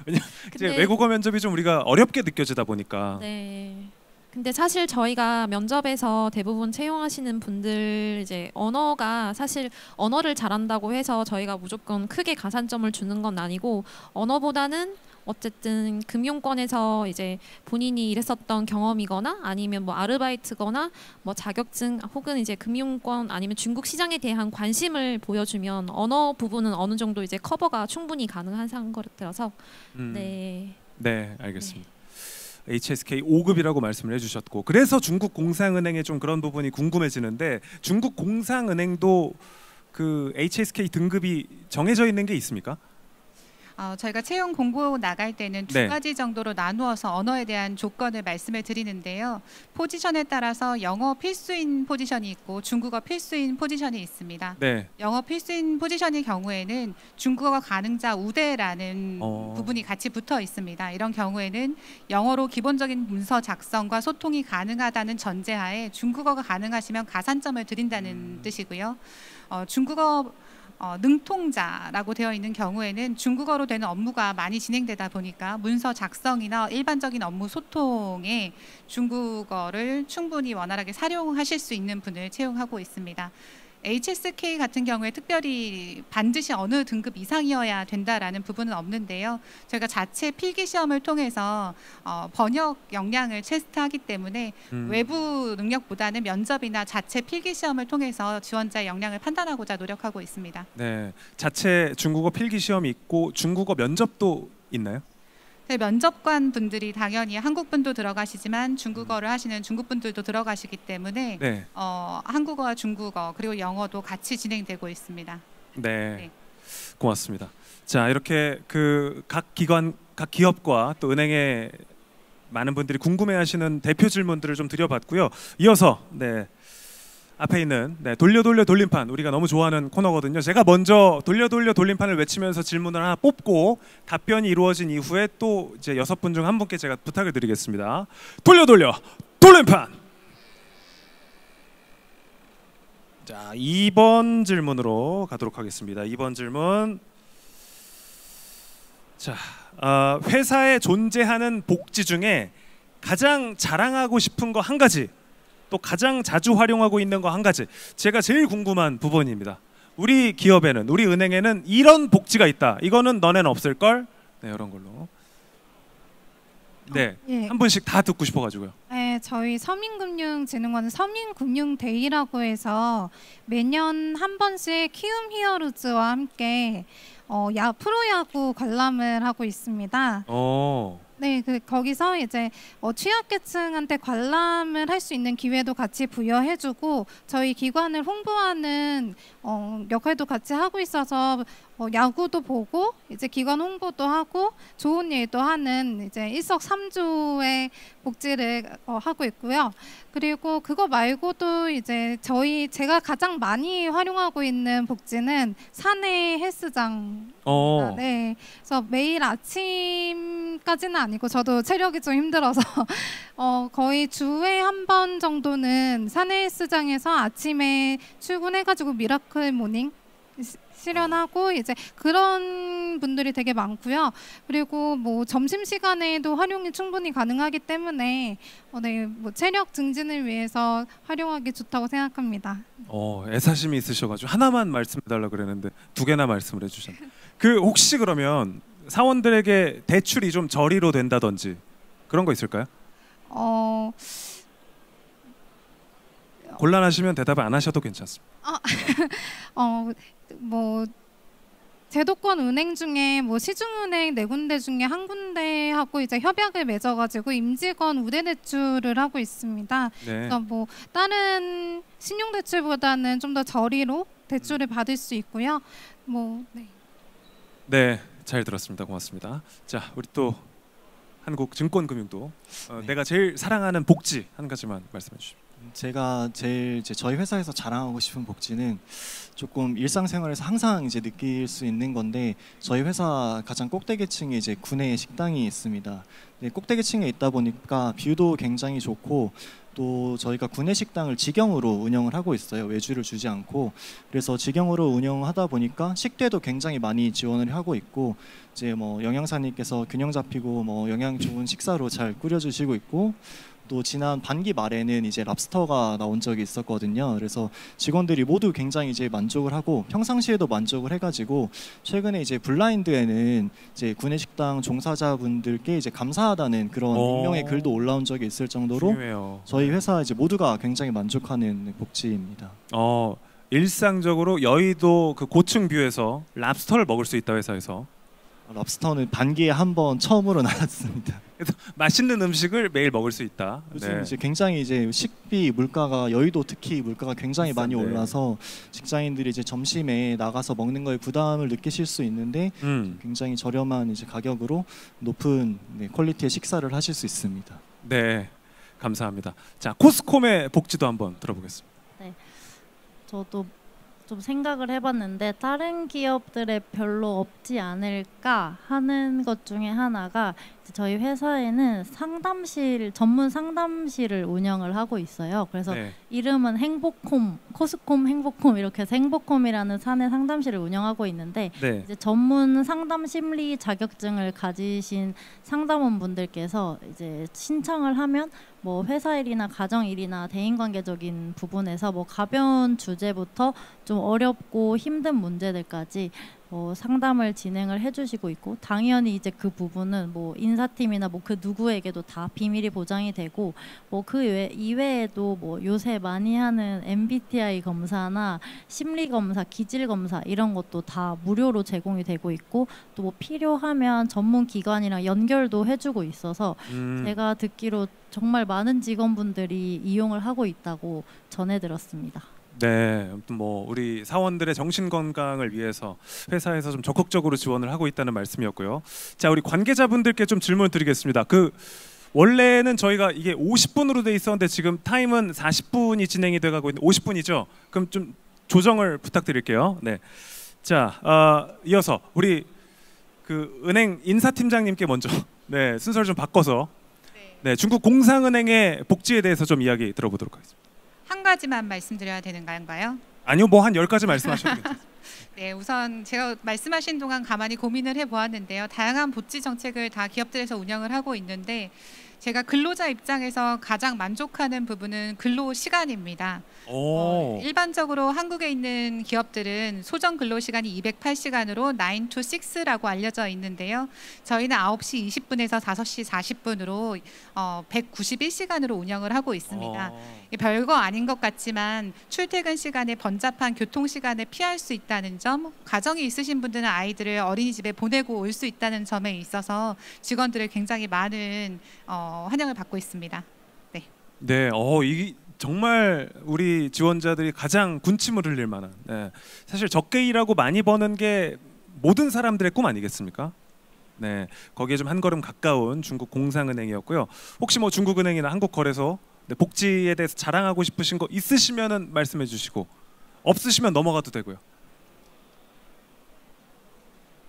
왜냐면 이제 외국어 면접이 좀 우리가 어렵게 느껴지다 보니까. 네. 근데 사실 저희가 면접에서 대부분 채용하시는 분들 이제 언어가 사실 언어를 잘한다고 해서 저희가 무조건 크게 가산점을 주는 건 아니고 언어보다는 어쨌든 금융권에서 이제 본인이 일했었던 경험이거나 아니면 뭐 아르바이트거나 뭐 자격증 혹은 이제 금융권 아니면 중국 시장에 대한 관심을 보여주면 언어 부분은 어느 정도 이제 커버가 충분히 가능한 상거라서 네, 알겠습니다. HSK 5급이라고 말씀을 해주셨고 그래서 중국공상은행의 좀 그런 부분이 궁금해지는데 중국공상은행도 그 HSK 등급이 정해져 있는 게 있습니까? 저희가 채용 공고 나갈 때는 두 가지 정도로 나누어서 언어에 대한 조건을 말씀을 드리는데요. 포지션에 따라서 영어 필수인 포지션이 있고 중국어 필수인 포지션이 있습니다. 영어 필수인 포지션의 경우에는 중국어 가능자 우대라는 부분이 같이 붙어 있습니다. 이런 경우에는 영어로 기본적인 문서 작성과 소통이 가능하다는 전제하에 중국어가 가능하시면 가산점을 드린다는 뜻이고요. 중국어 능통자라고 되어 있는 경우에는 중국어로 되는 업무가 많이 진행되다 보니까 문서 작성이나 일반적인 업무 소통에 중국어를 충분히 원활하게 사용하실 수 있는 분을 채용하고 있습니다. HSK 같은 경우에 특별히 반드시 어느 등급 이상이어야 된다라는 부분은 없는데요. 저희가 자체 필기 시험을 통해서 번역 역량을 테스트하기 때문에 외부 능력보다는 면접이나 자체 필기 시험을 통해서 지원자의 역량을 판단하고자 노력하고 있습니다. 네, 자체 중국어 필기 시험이 있고 중국어 면접도 있나요? 면접관 분들이 당연히 한국 분도 들어가시지만 중국어를 하시는 중국 분들도 들어가시기 때문에 한국어와 중국어 그리고 영어도 같이 진행되고 있습니다. 네. 고맙습니다. 자, 이렇게 그 각 기관, 각 기업과 또 은행의 많은 분들이 궁금해하시는 대표 질문들을 좀 드려봤고요. 이어서 앞에 있는 돌려 돌림판 우리가 너무 좋아하는 코너거든요. 제가 먼저 돌려 돌림판을 외치면서 질문을 하나 뽑고 답변이 이루어진 이후에 또 이제 6분 중 한 분께 제가 부탁을 드리겠습니다. 돌려 돌림판. 자, 2번 질문으로 가도록 하겠습니다. 2번 질문. 자, 회사에 존재하는 복지 중에 가장 자랑하고 싶은 거 한 가지. 또 가장 자주 활용하고 있는 거 한 가지. 제가 제일 궁금한 부분입니다. 우리 기업에는, 우리 은행에는 이런 복지가 있다. 이거는 너네는 없을걸? 네, 이런 걸로. 한 분씩 다 듣고 싶어가지고요. 네, 저희 서민금융진흥원은 서민금융데이라고 해서 매년 한 번씩 키움 히어로즈와 함께 프로야구 관람을 하고 있습니다. 네, 거기서 이제 취약계층한테 관람을 할 수 있는 기회도 같이 부여해주고 저희 기관을 홍보하는 역할도 같이 하고 있어서 야구도 보고 이제 기관 홍보도 하고 좋은 일도 하는 이제 일석삼조의 복지를 하고 있고요. 그리고 그거 말고도 이제 제가 가장 많이 활용하고 있는 복지는 사내 헬스장. 네, 그래서 매일 아침까지는 아니고 저도 체력이 좀 힘들어서 거의 주에 한 번 정도는 사내 헬스장에서 아침에 출근해가지고 미라클 모닝 실현하고 이제 그런 분들이 되게 많고요. 그리고 뭐 점심 시간에도 활용이 충분히 가능하기 때문에 네, 뭐 체력 증진을 위해서 활용하기 좋다고 생각합니다. 애사심이 있으셔가지고 하나만 말씀해달라 그랬는데 두 개나 말씀을 해주셨네요. 혹시 그러면 사원들에게 대출이 좀 저리로 된다든지 그런 거 있을까요? 곤란하시면 대답을 안 하셔도 괜찮습니다. 뭐 제도권 은행 중에 뭐 시중은행 4군데 중에 한 군데하고 이제 협약을 맺어가지고 임직원 우대대출을 하고 있습니다. 네. 그래서 뭐 다른 신용대출보다는 좀 더 저리로 대출을 받을 수 있고요. 네, 잘 들었습니다. 고맙습니다. 자, 우리 또 한국증권금융도 내가 제일 사랑하는 복지 한 가지만 말씀해 주십시오. 제가 제일 저희 회사에서 자랑하고 싶은 복지는 조금 일상생활에서 항상 이제 느낄 수 있는 건데 저희 회사 가장 꼭대기층에 이제 구내 식당이 있습니다. 네, 꼭대기층에 있다 보니까 뷰도 굉장히 좋고 또 저희가 구내 식당을 직영으로 운영을 하고 있어요. 외주를 주지 않고. 그래서 직영으로 운영하다 보니까 식대도 굉장히 많이 지원을 하고 있고 이제 뭐 영양사님께서 균형 잡히고 뭐 영양 좋은 식사로 잘 꾸려주시고 있고 또 지난 반기 말에는 이제 랍스터가 나온 적이 있었거든요. 그래서 직원들이 모두 굉장히 이제 만족을 하고 평상시에도 만족을 해가지고 최근에 이제 블라인드에는 이제 구내식당 종사자분들께 이제 감사하다는 그런 익명의 글도 올라온 적이 있을 정도로 중요해요. 저희 회사 이제 모두가 굉장히 만족하는 복지입니다. 일상적으로 여의도 그 고층 뷰에서 랍스터를 먹을 수 있다 회사에서. 랍스터는 반기에 한 번 처음으로 나왔습니다. 그래서 맛있는 음식을 매일 먹을 수 있다. 요즘 이제 굉장히 이제 식비 물가가 여의도 특히 물가가 굉장히 많이 올라서 직장인들이 이제 점심에 나가서 먹는 거에 부담을 느끼실 수 있는데 굉장히 저렴한 이제 가격으로 높은 퀄리티의 식사를 하실 수 있습니다. 네, 감사합니다. 자, 코스콤의 복지도 한번 들어보겠습니다. 네, 저도 좀 생각을 해봤는데 다른 기업들에 별로 없지 않을까 하는 것 중에 하나가 저희 회사에는 전문 상담실을 운영을 하고 있어요. 그래서 이름은 행복홈, 코스콤 행복홈 이렇게 해서 행복홈이라는 사내 상담실을 운영하고 있는데 이제 전문 상담 심리 자격증을 가지신 상담원분들께서 이제 신청을 하면 뭐 회사 일이나 가정 일이나 대인관계적인 부분에서 뭐 가벼운 주제부터 좀 어렵고 힘든 문제들까지 상담을 진행을 해주시고 있고 당연히 이제 그 부분은 뭐 인사팀이나 뭐 그 누구에게도 다 비밀이 보장이 되고 뭐 그 이외에도 뭐 요새 많이 하는 MBTI 검사나 심리 검사, 기질 검사 이런 것도 다 무료로 제공이 되고 있고 또 뭐 필요하면 전문 기관이랑 연결도 해주고 있어서 제가 듣기로 정말 많은 직원분들이 이용을 하고 있다고 전해 들었습니다. 네, 아무튼 뭐 우리 사원들의 정신 건강을 위해서 회사에서 좀 적극적으로 지원을 하고 있다는 말씀이었고요. 자, 우리 관계자분들께 좀 질문을 드리겠습니다. 원래는 저희가 이게 50분으로 돼 있었는데 지금 타임은 40분이 진행이 돼가고 있는데 50분이죠? 그럼 좀 조정을 부탁드릴게요. 네, 자, 이어서 우리 은행 인사팀장님께 먼저 순서를 좀 바꿔서 중국 공상은행의 복지에 대해서 좀 이야기 들어보도록 하겠습니다. 한 가지만 말씀드려야 되는 건가요? 아니요, 뭐 한 10가지 말씀하셔도 괜찮습니다. 네, 우선 제가 말씀하신 동안 가만히 고민을 해보았는데요. 다양한 복지 정책을 다 기업들에서 운영을 하고 있는데 제가 근로자 입장에서 가장 만족하는 부분은 근로 시간입니다. 오. 일반적으로 한국에 있는 기업들은 소정 근로 시간이 208시간으로 9 to 6라고 알려져 있는데요. 저희는 9시 20분에서 5시 40분으로 191시간으로 운영을 하고 있습니다. 별거 아닌 것 같지만 출퇴근 시간에 번잡한 교통 시간을 피할 수 있다는 점, 가정이 있으신 분들은 아이들을 어린이집에 보내고 올 수 있다는 점에 있어서 직원들을 굉장히 많은 환영을 받고 있습니다. 네. 네, 이 정말 우리 지원자들이 가장 군침을 흘릴 만한. 네. 사실 적게 일하고 많이 버는 게 모든 사람들의 꿈 아니겠습니까? 네, 거기에 좀 한 걸음 가까운 중국 공상은행이었고요. 혹시 뭐 중국은행이나 한국거래소 복지에 대해서 자랑하고 싶으신 거 있으시면은 말씀해 주시고 없으시면 넘어가도 되고요.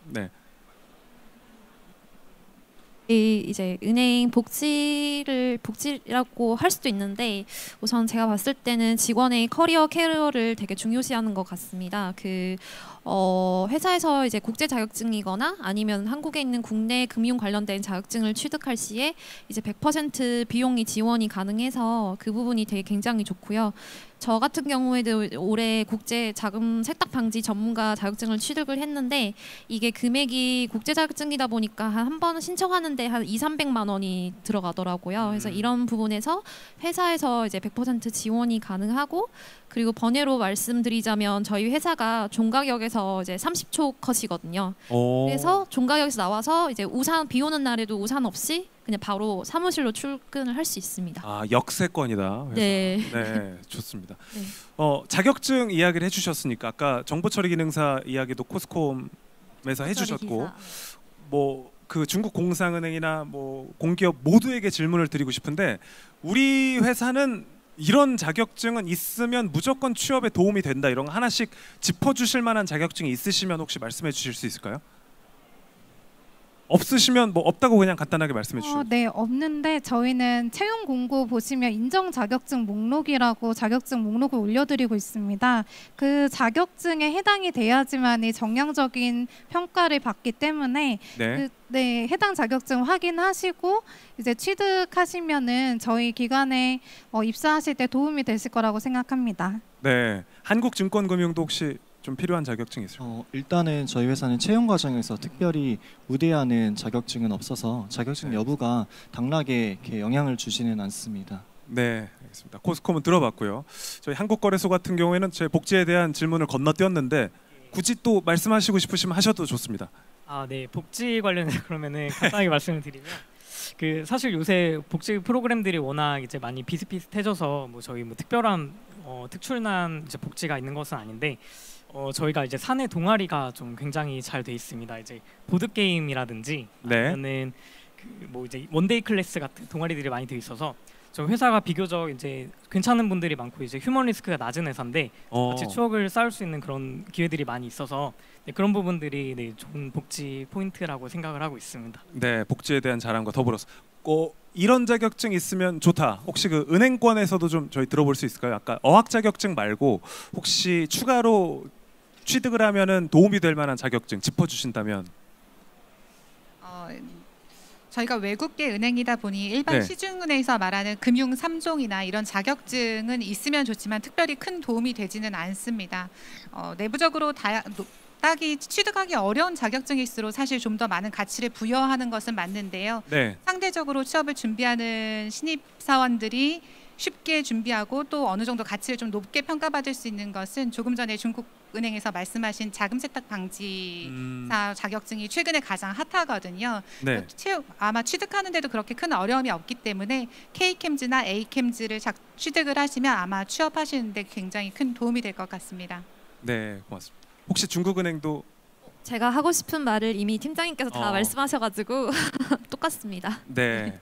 네. 이제 은행 복지라고 할 수도 있는데 우선 제가 봤을 때는 직원의 캐리어를 되게 중요시하는 것 같습니다. 회사에서 이제 국제 자격증이거나 아니면 한국에 있는 국내 금융 관련된 자격증을 취득할 시에 이제 100% 비용이 지원이 가능해서 그 부분이 되게 굉장히 좋고요. 저 같은 경우에도 올해 국제 자금 세탁 방지 전문가 자격증을 취득을 했는데 이게 금액이 국제 자격증이다 보니까 한 번 신청하는데 한 200~300만 원이 들어가더라고요. 그래서 이런 부분에서 회사에서 이제 100% 지원이 가능하고, 그리고 번외로 말씀드리자면 저희 회사가 종가역에서 이제 30초 컷이거든요. 그래서 종가역에서 나와서 이제 비 오는 날에도 우산 없이 그냥 바로 사무실로 출근을 할 수 있습니다. 아, 역세권이다. 회사. 네. 네, 좋습니다. 네. 자격증 이야기를 해주셨으니까 아까 정보처리기능사 이야기도 코스콤에서 해주셨고, 뭐 그 중국 공상은행이나 뭐 공기업 모두에게 질문을 드리고 싶은데, 우리 회사는 이런 자격증은 있으면 무조건 취업에 도움이 된다, 이런 거 하나씩 짚어주실 만한 자격증이 있으시면 혹시 말씀해 주실 수 있을까요? 없으시면 뭐 없다고 그냥 간단하게 말씀해 주시죠. 네, 없는데 저희는 채용 공고 보시면 인정 자격증 목록이라고 자격증 목록을 올려드리고 있습니다. 그 자격증에 해당이 돼야지만이 정량적인 평가를 받기 때문에 네. 해당 자격증 확인하시고 이제 취득하시면은 저희 기관에 입사하실 때 도움이 되실 거라고 생각합니다. 네, 한국증권금융도 혹시 좀 필요한 자격증이 있을까요? 일단은 저희 회사는 채용 과정에서 특별히 우대하는 자격증은 없어서 자격증 여부가 당락에 이렇게 영향을 주지는 않습니다. 네, 알겠습니다. 코스콤은 들어봤고요. 저희 한국거래소 같은 경우에는 제 복지에 대한 질문을 건너뛰었는데 굳이 또 말씀하시고 싶으시면 하셔도 좋습니다. 아, 네, 복지 관련해서 그러면은 간단하게 말씀을 드리면, 사실 요새 복지 프로그램들이 워낙 이제 많이 비슷비슷해져서 뭐 저희 뭐 특별한 특출난 이제 복지가 있는 것은 아닌데, 저희가 이제 사내 동아리가 좀 굉장히 잘 돼 있습니다. 이제 보드 게임이라든지 아니면은 뭐 이제 원데이 클래스 같은 동아리들이 많이 돼 있어서 저 회사가 비교적 이제 괜찮은 분들이 많고 이제 휴먼 리스크가 낮은 회사인데 같이 추억을 쌓을 수 있는 그런 기회들이 많이 있어서 그런 부분들이 좋은 복지 포인트라고 생각을 하고 있습니다. 네, 복지에 대한 자랑과 더불어서 이런 자격증 있으면 좋다. 혹시 그 은행권에서도 좀 저희 들어볼 수 있을까요? 아까 어학 자격증 말고 혹시 추가로 취득을 하면은 도움이 될 만한 자격증 짚어주신다면. 저희가 외국계 은행이다 보니 일반 시중은행에서 말하는 금융 3종이나 이런 자격증은 있으면 좋지만 특별히 큰 도움이 되지는 않습니다. 내부적으로 딱히 취득하기 어려운 자격증일수록 사실 좀 더 많은 가치를 부여하는 것은 맞는데요. 상대적으로 취업을 준비하는 신입사원들이 쉽게 준비하고 또 어느 정도 가치를 좀 높게 평가받을 수 있는 것은 조금 전에 중국은행에서 말씀하신 자금 세탁 방지사 자격증이 최근에 가장 핫하거든요. 아마 취득하는데도 그렇게 큰 어려움이 없기 때문에 K캠즈나 A캠즈를 취득을 하시면 아마 취업하시는데 굉장히 큰 도움이 될 것 같습니다. 네, 고맙습니다. 혹시 중국은행도 제가 하고 싶은 말을 이미 팀장님께서 다 말씀하셔가지고 똑같습니다. 네.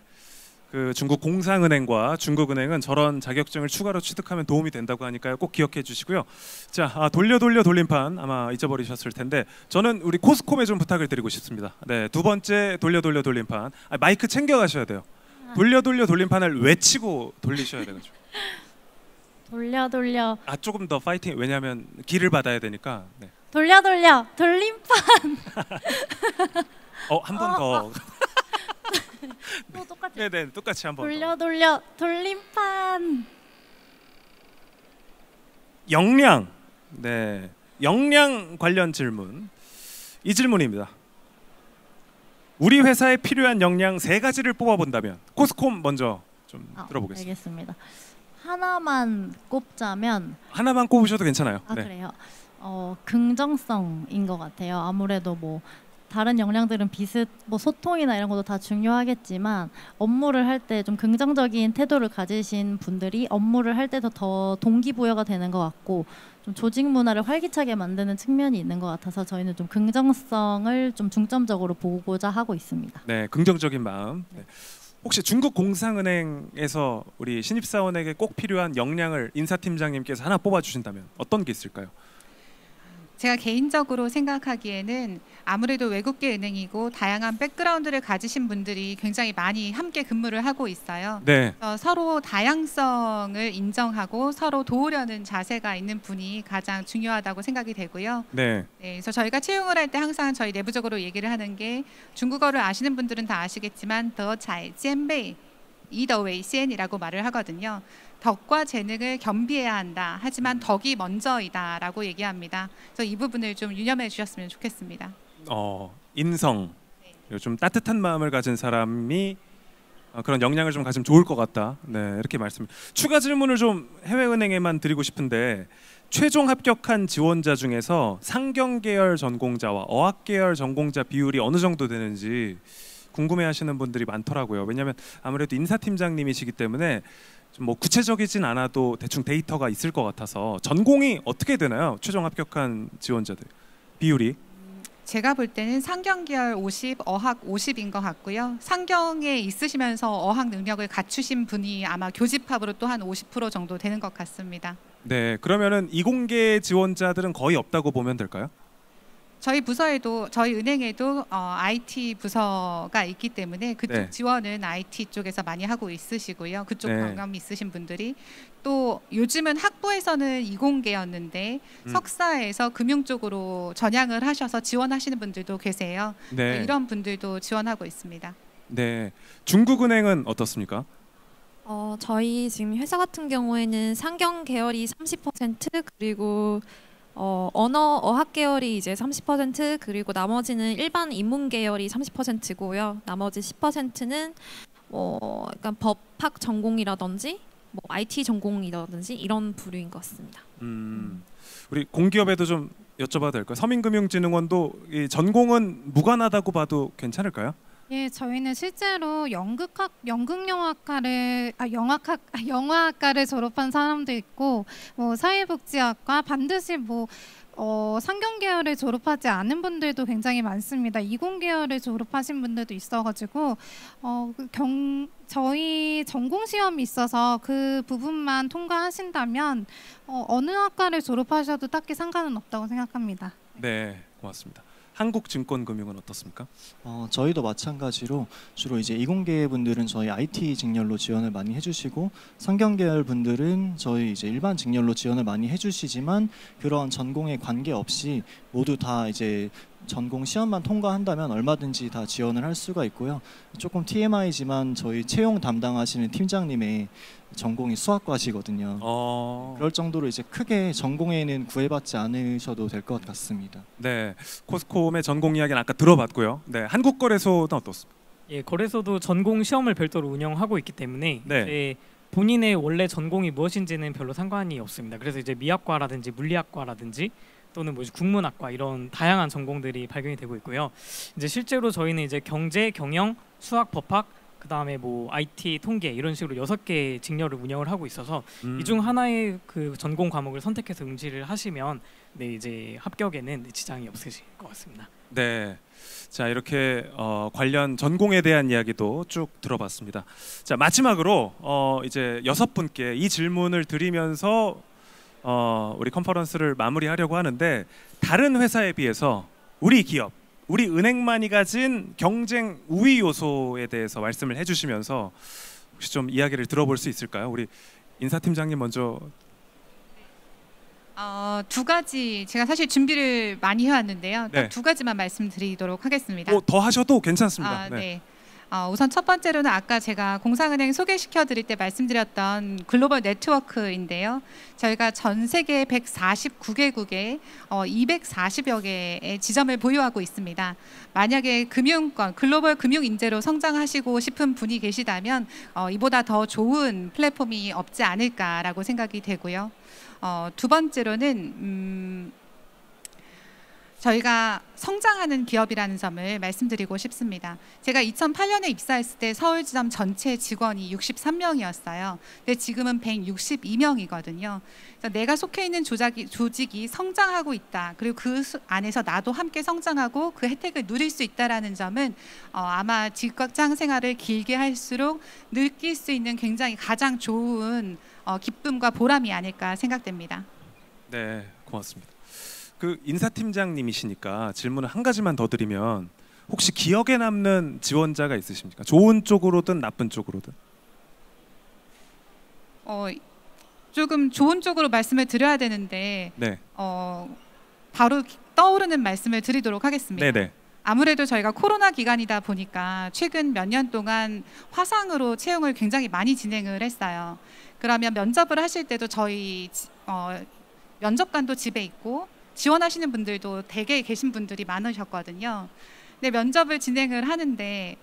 그 중국 공상은행과 중국은행은 저런 자격증을 추가로 취득하면 도움이 된다고 하니까요. 꼭 기억해 주시고요. 자, 돌려 돌림판 아마 잊어버리셨을 텐데 저는 우리 코스콤에 좀 부탁을 드리고 싶습니다. 네, 두 번째 돌려 돌림판. 마이크 챙겨 가셔야 돼요. 돌려 돌림판을 외치고 돌리셔야 돼가지고. 돌려. 조금 더 파이팅. 왜냐하면 기를 받아야 되니까. 네. 돌려 돌림판. 한 번 더. 또 똑같이 네네, 똑같이 한번. 돌려 돌림판. 역량. 네, 역량 관련 질문. 이 질문입니다. 우리 회사에 필요한 역량 3가지를 뽑아본다면 코스콤 먼저 좀 들어보겠습니다. 알겠습니다. 하나만 꼽자면 하나만 꼽으셔도 괜찮아요. 네. 그래요. 긍정성인 것 같아요. 아무래도 뭐 다른 역량들은 뭐 소통이나 이런 것도 다 중요하겠지만 업무를 할 때 좀 긍정적인 태도를 가지신 분들이 업무를 할 때도 더 동기부여가 되는 것 같고 좀 조직 문화를 활기차게 만드는 측면이 있는 것 같아서 저희는 좀 긍정성을 좀 중점적으로 보고자 하고 있습니다. 네, 긍정적인 마음. 네. 혹시 중국 공상은행에서 우리 신입사원에게 꼭 필요한 역량을 인사팀장님께서 하나 뽑아주신다면 어떤 게 있을까요? 제가 개인적으로 생각하기에는 아무래도 외국계 은행이고 다양한 백그라운드를 가지신 분들이 굉장히 많이 함께 근무를 하고 있어요. 네. 서로 다양성을 인정하고 서로 도우려는 자세가 있는 분이 가장 중요하다고 생각이 되고요. 네. 네, 그래서 저희가 채용을 할 때 항상 저희 내부적으로 얘기를 하는 게 중국어를 아시는 분들은 다 아시겠지만 더 잘兼备 이더웨이센이라고 말을 하거든요. 덕과 재능을 겸비해야 한다. 하지만 덕이 먼저이다라고 얘기합니다. 그래서 이 부분을 좀 유념해 주셨으면 좋겠습니다. 인성, 좀 따뜻한 마음을 가진 사람이 그런 역량을 좀 가지면 좋을 것 같다. 네, 이렇게 말씀. 추가 질문을 좀 해외은행에만 드리고 싶은데 최종 합격한 지원자 중에서 상경 계열 전공자와 어학 계열 전공자 비율이 어느 정도 되는지 궁금해하시는 분들이 많더라고요. 왜냐하면 아무래도 인사팀장님이시기 때문에 좀 뭐 구체적이진 않아도 대충 데이터가 있을 것 같아서 전공이 어떻게 되나요? 최종 합격한 지원자들 비율이? 제가 볼 때는 상경 계열 50, 어학 50인 것 같고요. 상경에 있으시면서 어학 능력을 갖추신 분이 아마 교집합으로 또 한 50% 정도 되는 것 같습니다. 네, 그러면은 이공계 지원자들은 거의 없다고 보면 될까요? 저희 부서에도 저희 은행에도 IT 부서가 있기 때문에 그쪽 네. 지원은 IT 쪽에서 많이 하고 있으시고요. 그쪽 네. 경험이 있으신 분들이 또 요즘은 학부에서는 이공계였는데 석사에서 금융 쪽으로 전향을 하셔서 지원하시는 분들도 계세요. 네. 이런 분들도 지원하고 있습니다. 네, 중국은행은 어떻습니까? 저희 지금 회사 같은 경우에는 상경 계열이 30% 그리고 어학 계열이 이제 30% 그리고 나머지는 일반 인문 계열이 30%고요. 나머지 10%는 약간 법학 전공이라든지 뭐 IT 전공이라든지 이런 부류인 것 같습니다. 우리 공기업에도 좀 여쭤봐도 될까요? 서민금융진흥원도 이 전공은 무관하다고 봐도 괜찮을까요? 예, 저희는 실제로 영어학과를 졸업한 사람도 있고, 뭐 사회복지학과 반드시 상경 계열을 졸업하지 않은 분들도 굉장히 많습니다. 이공 계열을 졸업하신 분들도 있어가지고 저희 전공 시험이 있어서 그 부분만 통과하신다면 어느 학과를 졸업하셔도 딱히 상관은 없다고 생각합니다. 네, 고맙습니다. 한국증권금융은 어떻습니까? 저희도 마찬가지로 주로 이제 이공계 분들은 저희 IT 직렬로 지원을 많이 해주시고 상경 계열 분들은 저희 이제 일반 직렬로 지원을 많이 해주시지만 그런 전공에 관계없이 모두 다 이제 전공 시험만 통과한다면 얼마든지 다 지원을 할 수가 있고요. 조금 TMI지만 저희 채용 담당하시는 팀장님의 전공이 수학과시거든요. 그럴 정도로 이제 크게 전공에는 구애받지 않으셔도 될 것 같습니다. 네, 코스콤의 전공 이야기는 아까 들어봤고요. 네, 한국거래소는 어떻습니까? 예, 거래소도 전공 시험을 별도로 운영하고 있기 때문에 네. 이제 본인의 원래 전공이 무엇인지는 별로 상관이 없습니다. 그래서 이제 미학과라든지 물리학과라든지 또는 뭐 국문학과 이런 다양한 전공들이 발견이 되고 있고요. 이제 실제로 저희는 이제 경제, 경영, 수학, 법학, 그 다음에 뭐 IT, 통계 이런 식으로 6개 직렬을 운영을 하고 있어서 이 중 하나의 그 전공 과목을 선택해서 응시를 하시면 네 이제 합격에는 지장이 없으실 것 같습니다. 네, 자 이렇게 관련 전공에 대한 이야기도 쭉 들어봤습니다. 자 마지막으로 이제 6분께 이 질문을 드리면서 우리 컨퍼런스를 마무리하려고 하는데 다른 회사에 비해서 우리 기업, 우리 은행만이 가진 경쟁 우위 요소에 대해서 말씀을 해주시면서 혹시 좀 이야기를 들어볼 수 있을까요? 우리 인사팀장님 먼저. 두 가지 제가 사실 준비를 많이 해왔는데요. 네. 딱 두 가지만 말씀드리도록 하겠습니다. 더 하셔도 괜찮습니다. 네. 우선 첫 번째로는 아까 제가 공상은행 소개시켜 드릴 때 말씀드렸던 글로벌 네트워크인데요. 저희가 전 세계 149개국에 240여 개의 지점을 보유하고 있습니다. 만약에 금융권, 글로벌 금융 인재로 성장하시고 싶은 분이 계시다면 이보다 더 좋은 플랫폼이 없지 않을까라고 생각이 되고요. 두 번째로는 저희가 성장하는 기업이라는 점을 말씀드리고 싶습니다. 제가 2008년에 입사했을 때 서울 지점 전체 직원이 63명이었어요. 근데 지금은 162명이거든요. 그래서 내가 속해 있는 조직이 성장하고 있다. 그리고 그 안에서 나도 함께 성장하고 그 혜택을 누릴 수 있다라는 점은 아마 직장 생활을 길게 할수록 느낄 수 있는 굉장히 가장 좋은 기쁨과 보람이 아닐까 생각됩니다. 네, 고맙습니다. 그 인사팀장님이시니까 질문을 한 가지만 더 드리면 혹시 기억에 남는 지원자가 있으십니까? 좋은 쪽으로든 나쁜 쪽으로든. 조금 좋은 쪽으로 말씀을 드려야 되는데 네. 바로 떠오르는 말씀을 드리도록 하겠습니다. 네네. 아무래도 저희가 코로나 기간이다 보니까 최근 몇 년 동안 화상으로 채용을 굉장히 많이 진행을 했어요. 그러면 면접을 하실 때도 저희 면접관도 집에 있고 지원하시는 분들도 대개 계신 분들이 많으셨거든요. 근데 면접을 진행을 하는데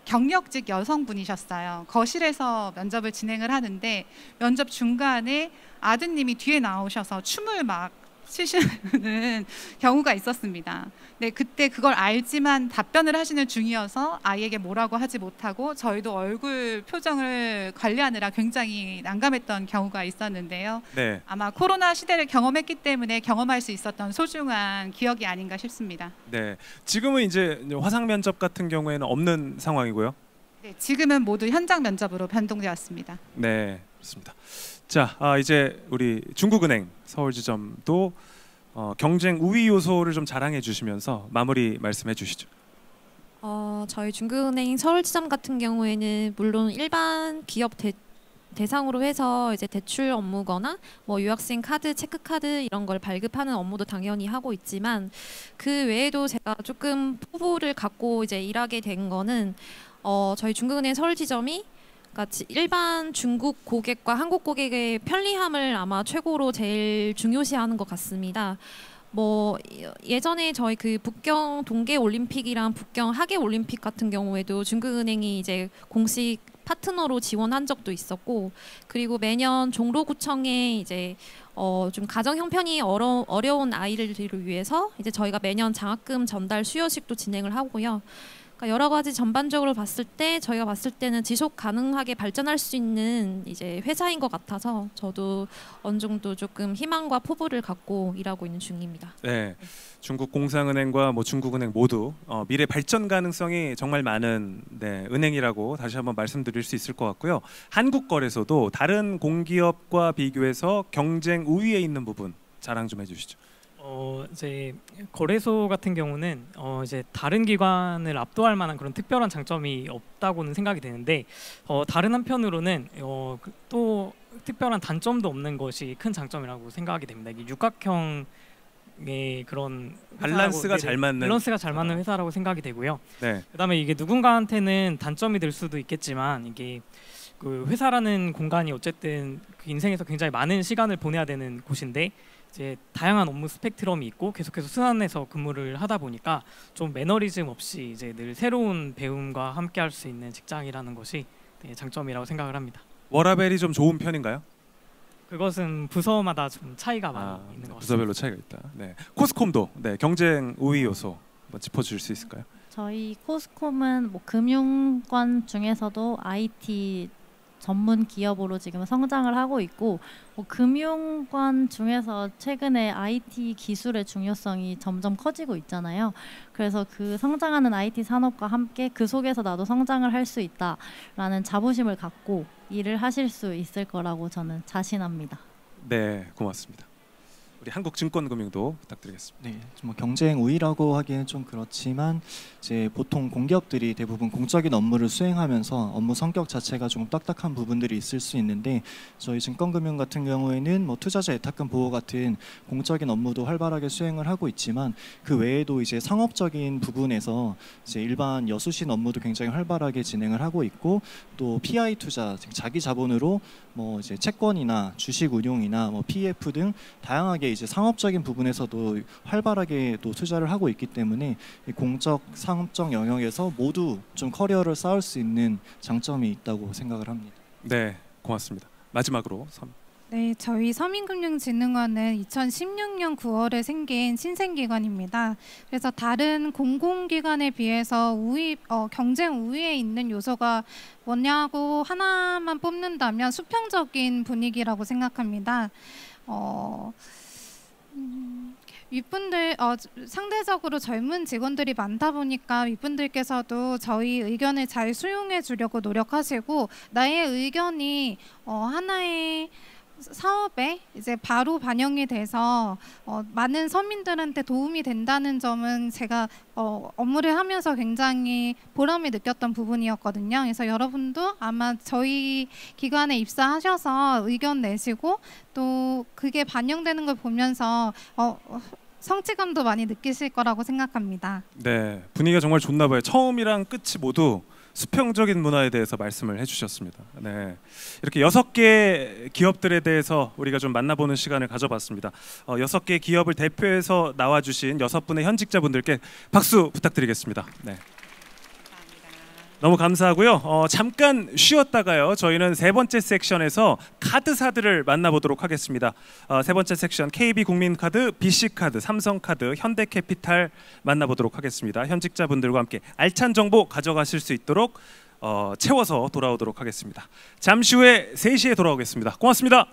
경력직 여성분이셨어요. 거실에서 면접을 진행을 하는데 면접 중간에 아드님이 뒤에 나오셔서 춤을 막 치시는 경우가 있었습니다. 네, 그때 그걸 알지만 답변을 하시는 중이어서 아이에게 뭐라고 하지 못하고 저희도 얼굴 표정을 관리하느라 굉장히 난감했던 경우가 있었는데요. 네. 아마 코로나 시대를 경험했기 때문에 경험할 수 있었던 소중한 기억이 아닌가 싶습니다. 네. 지금은 이제 화상 면접 같은 경우에는 없는 상황이고요. 네, 지금은 모두 현장 면접으로 변동되었습니다. 네, 그렇습니다. 자, 이제 우리 중국은행 서울지점도 경쟁 우위 요소를 좀 자랑해 주시면서 마무리 말씀해 주시죠. 저희 중국은행 서울지점 같은 경우에는 물론 일반 기업 대상으로 해서 이제 대출 업무거나 뭐 유학생 카드, 체크카드 이런 걸 발급하는 업무도 당연히 하고 있지만 그 외에도 제가 조금 포부를 갖고 이제 일하게 된 거는 저희 중국은행 서울지점이 일반 중국 고객과 한국 고객의 편리함을 아마 최고로 제일 중요시하는 것 같습니다. 뭐 예전에 저희 그 북경 동계 올림픽이랑 북경 하계 올림픽 같은 경우에도 중국은행이 이제 공식 파트너로 지원한 적도 있었고, 그리고 매년 종로구청에 이제 좀 가정 형편이 어려운 아이들을 위해서 이제 저희가 매년 장학금 전달 수여식도 진행을 하고요. 그러니까 여러 가지 전반적으로 봤을 때 저희가 봤을 때는 지속 가능하게 발전할 수 있는 이제 회사인 것 같아서 저도 어느 정도 조금 희망과 포부를 갖고 일하고 있는 중입니다. 네, 중국 공상은행과 뭐 중국은행 모두 미래 발전 가능성이 정말 많은 은행이라고 다시 한번 말씀드릴 수 있을 것 같고요. 한국거래소도 다른 공기업과 비교해서 경쟁 우위에 있는 부분 자랑 좀 해주시죠. 이제 거래소 같은 경우는 이제 다른 기관을 압도할 만한 그런 특별한 장점이 없다고는 생각이 되는데 다른 한편으로는 또 특별한 단점도 없는 것이 큰 장점이라고 생각이 됩니다. 이게 육각형의 그런 밸런스가 잘 맞는 회사라고 생각이 되고요. 네. 그다음에 이게 누군가한테는 단점이 될 수도 있겠지만 이게 그 회사라는 공간이 어쨌든 그 인생에서 굉장히 많은 시간을 보내야 되는 곳인데 이제 다양한 업무 스펙트럼이 있고 계속해서 순환해서 근무를 하다 보니까 좀 매너리즘 없이 이제 늘 새로운 배움과 함께 할 수 있는 직장이라는 것이 장점이라고 생각을 합니다. 워라밸이 좀 좋은 편인가요? 그것은 부서마다 좀 차이가 많이 있는 것 같습니다. 부서별로 차이가 있다. 네. 코스콤도 경쟁 우위 요소 한번 짚어줄 수 있을까요? 저희 코스콤은 뭐 금융권 중에서도 IT 전문 기업으로 지금 성장을 하고 있고 뭐 금융권 중에서 최근에 IT 기술의 중요성이 점점 커지고 있잖아요. 그래서 그 성장하는 IT 산업과 함께 그 속에서 나도 성장을 할 수 있다라는 자부심을 갖고 일을 하실 수 있을 거라고 저는 자신합니다. 네, 고맙습니다. 우리 한국증권금융도 부탁드리겠습니다. 네, 좀 경쟁 우위라고 하기에는 좀 그렇지만 이제 보통 공기업들이 대부분 공적인 업무를 수행하면서 업무 성격 자체가 조금 딱딱한 부분들이 있을 수 있는데 저희 증권금융 같은 경우에는 뭐 투자자 예탁금 보호 같은 공적인 업무도 활발하게 수행을 하고 있지만 그 외에도 이제 상업적인 부분에서 이제 일반 여수신 업무도 굉장히 활발하게 진행을 하고 있고 또 PI 투자, 즉 자기 자본으로 뭐 이제 채권이나 주식 운용이나 뭐 PF 등 다양하게 이제 상업적인 부분에서도 활발하게 또 투자를 하고 있기 때문에 이 공적 상업적 영역에서 모두 좀 커리어를 쌓을 수 있는 장점이 있다고 생각을 합니다. 네, 고맙습니다. 마지막으로 네, 저희 서민금융진흥원은 2016년 9월에 생긴 신생기관입니다. 그래서 다른 공공기관에 비해서 경쟁 우위에 있는 요소가 뭐냐고 하나만 뽑는다면 수평적인 분위기라고 생각합니다. 윗분들 상대적으로 젊은 직원들이 많다 보니까 윗분들께서도 저희 의견을 잘 수용해 주려고 노력하시고 나의 의견이 하나의 사업에 이제 바로 반영이 돼서 많은 서민들한테 도움이 된다는 점은 제가 업무를 하면서 굉장히 보람을 느꼈던 부분이었거든요. 그래서 여러분도 아마 저희 기관에 입사하셔서 의견 내시고 또 그게 반영되는 걸 보면서 성취감도 많이 느끼실 거라고 생각합니다. 네, 분위기가 정말 좋나 봐요. 처음이랑 끝이 모두 수평적인 문화에 대해서 말씀을 해주셨습니다. 네, 이렇게 6개 기업들에 대해서 우리가 좀 만나보는 시간을 가져봤습니다. 6개 기업을 대표해서 나와주신 6분의 현직자분들께 박수 부탁드리겠습니다. 네. 너무 감사하고요. 잠깐 쉬었다가요. 저희는 세 번째 섹션에서 카드사들을 만나보도록 하겠습니다. 세 번째 섹션 KB국민카드, BC카드, 삼성카드, 현대캐피탈 만나보도록 하겠습니다. 현직자분들과 함께 알찬 정보 가져가실 수 있도록 채워서 돌아오도록 하겠습니다. 잠시 후에 3시에 돌아오겠습니다. 고맙습니다.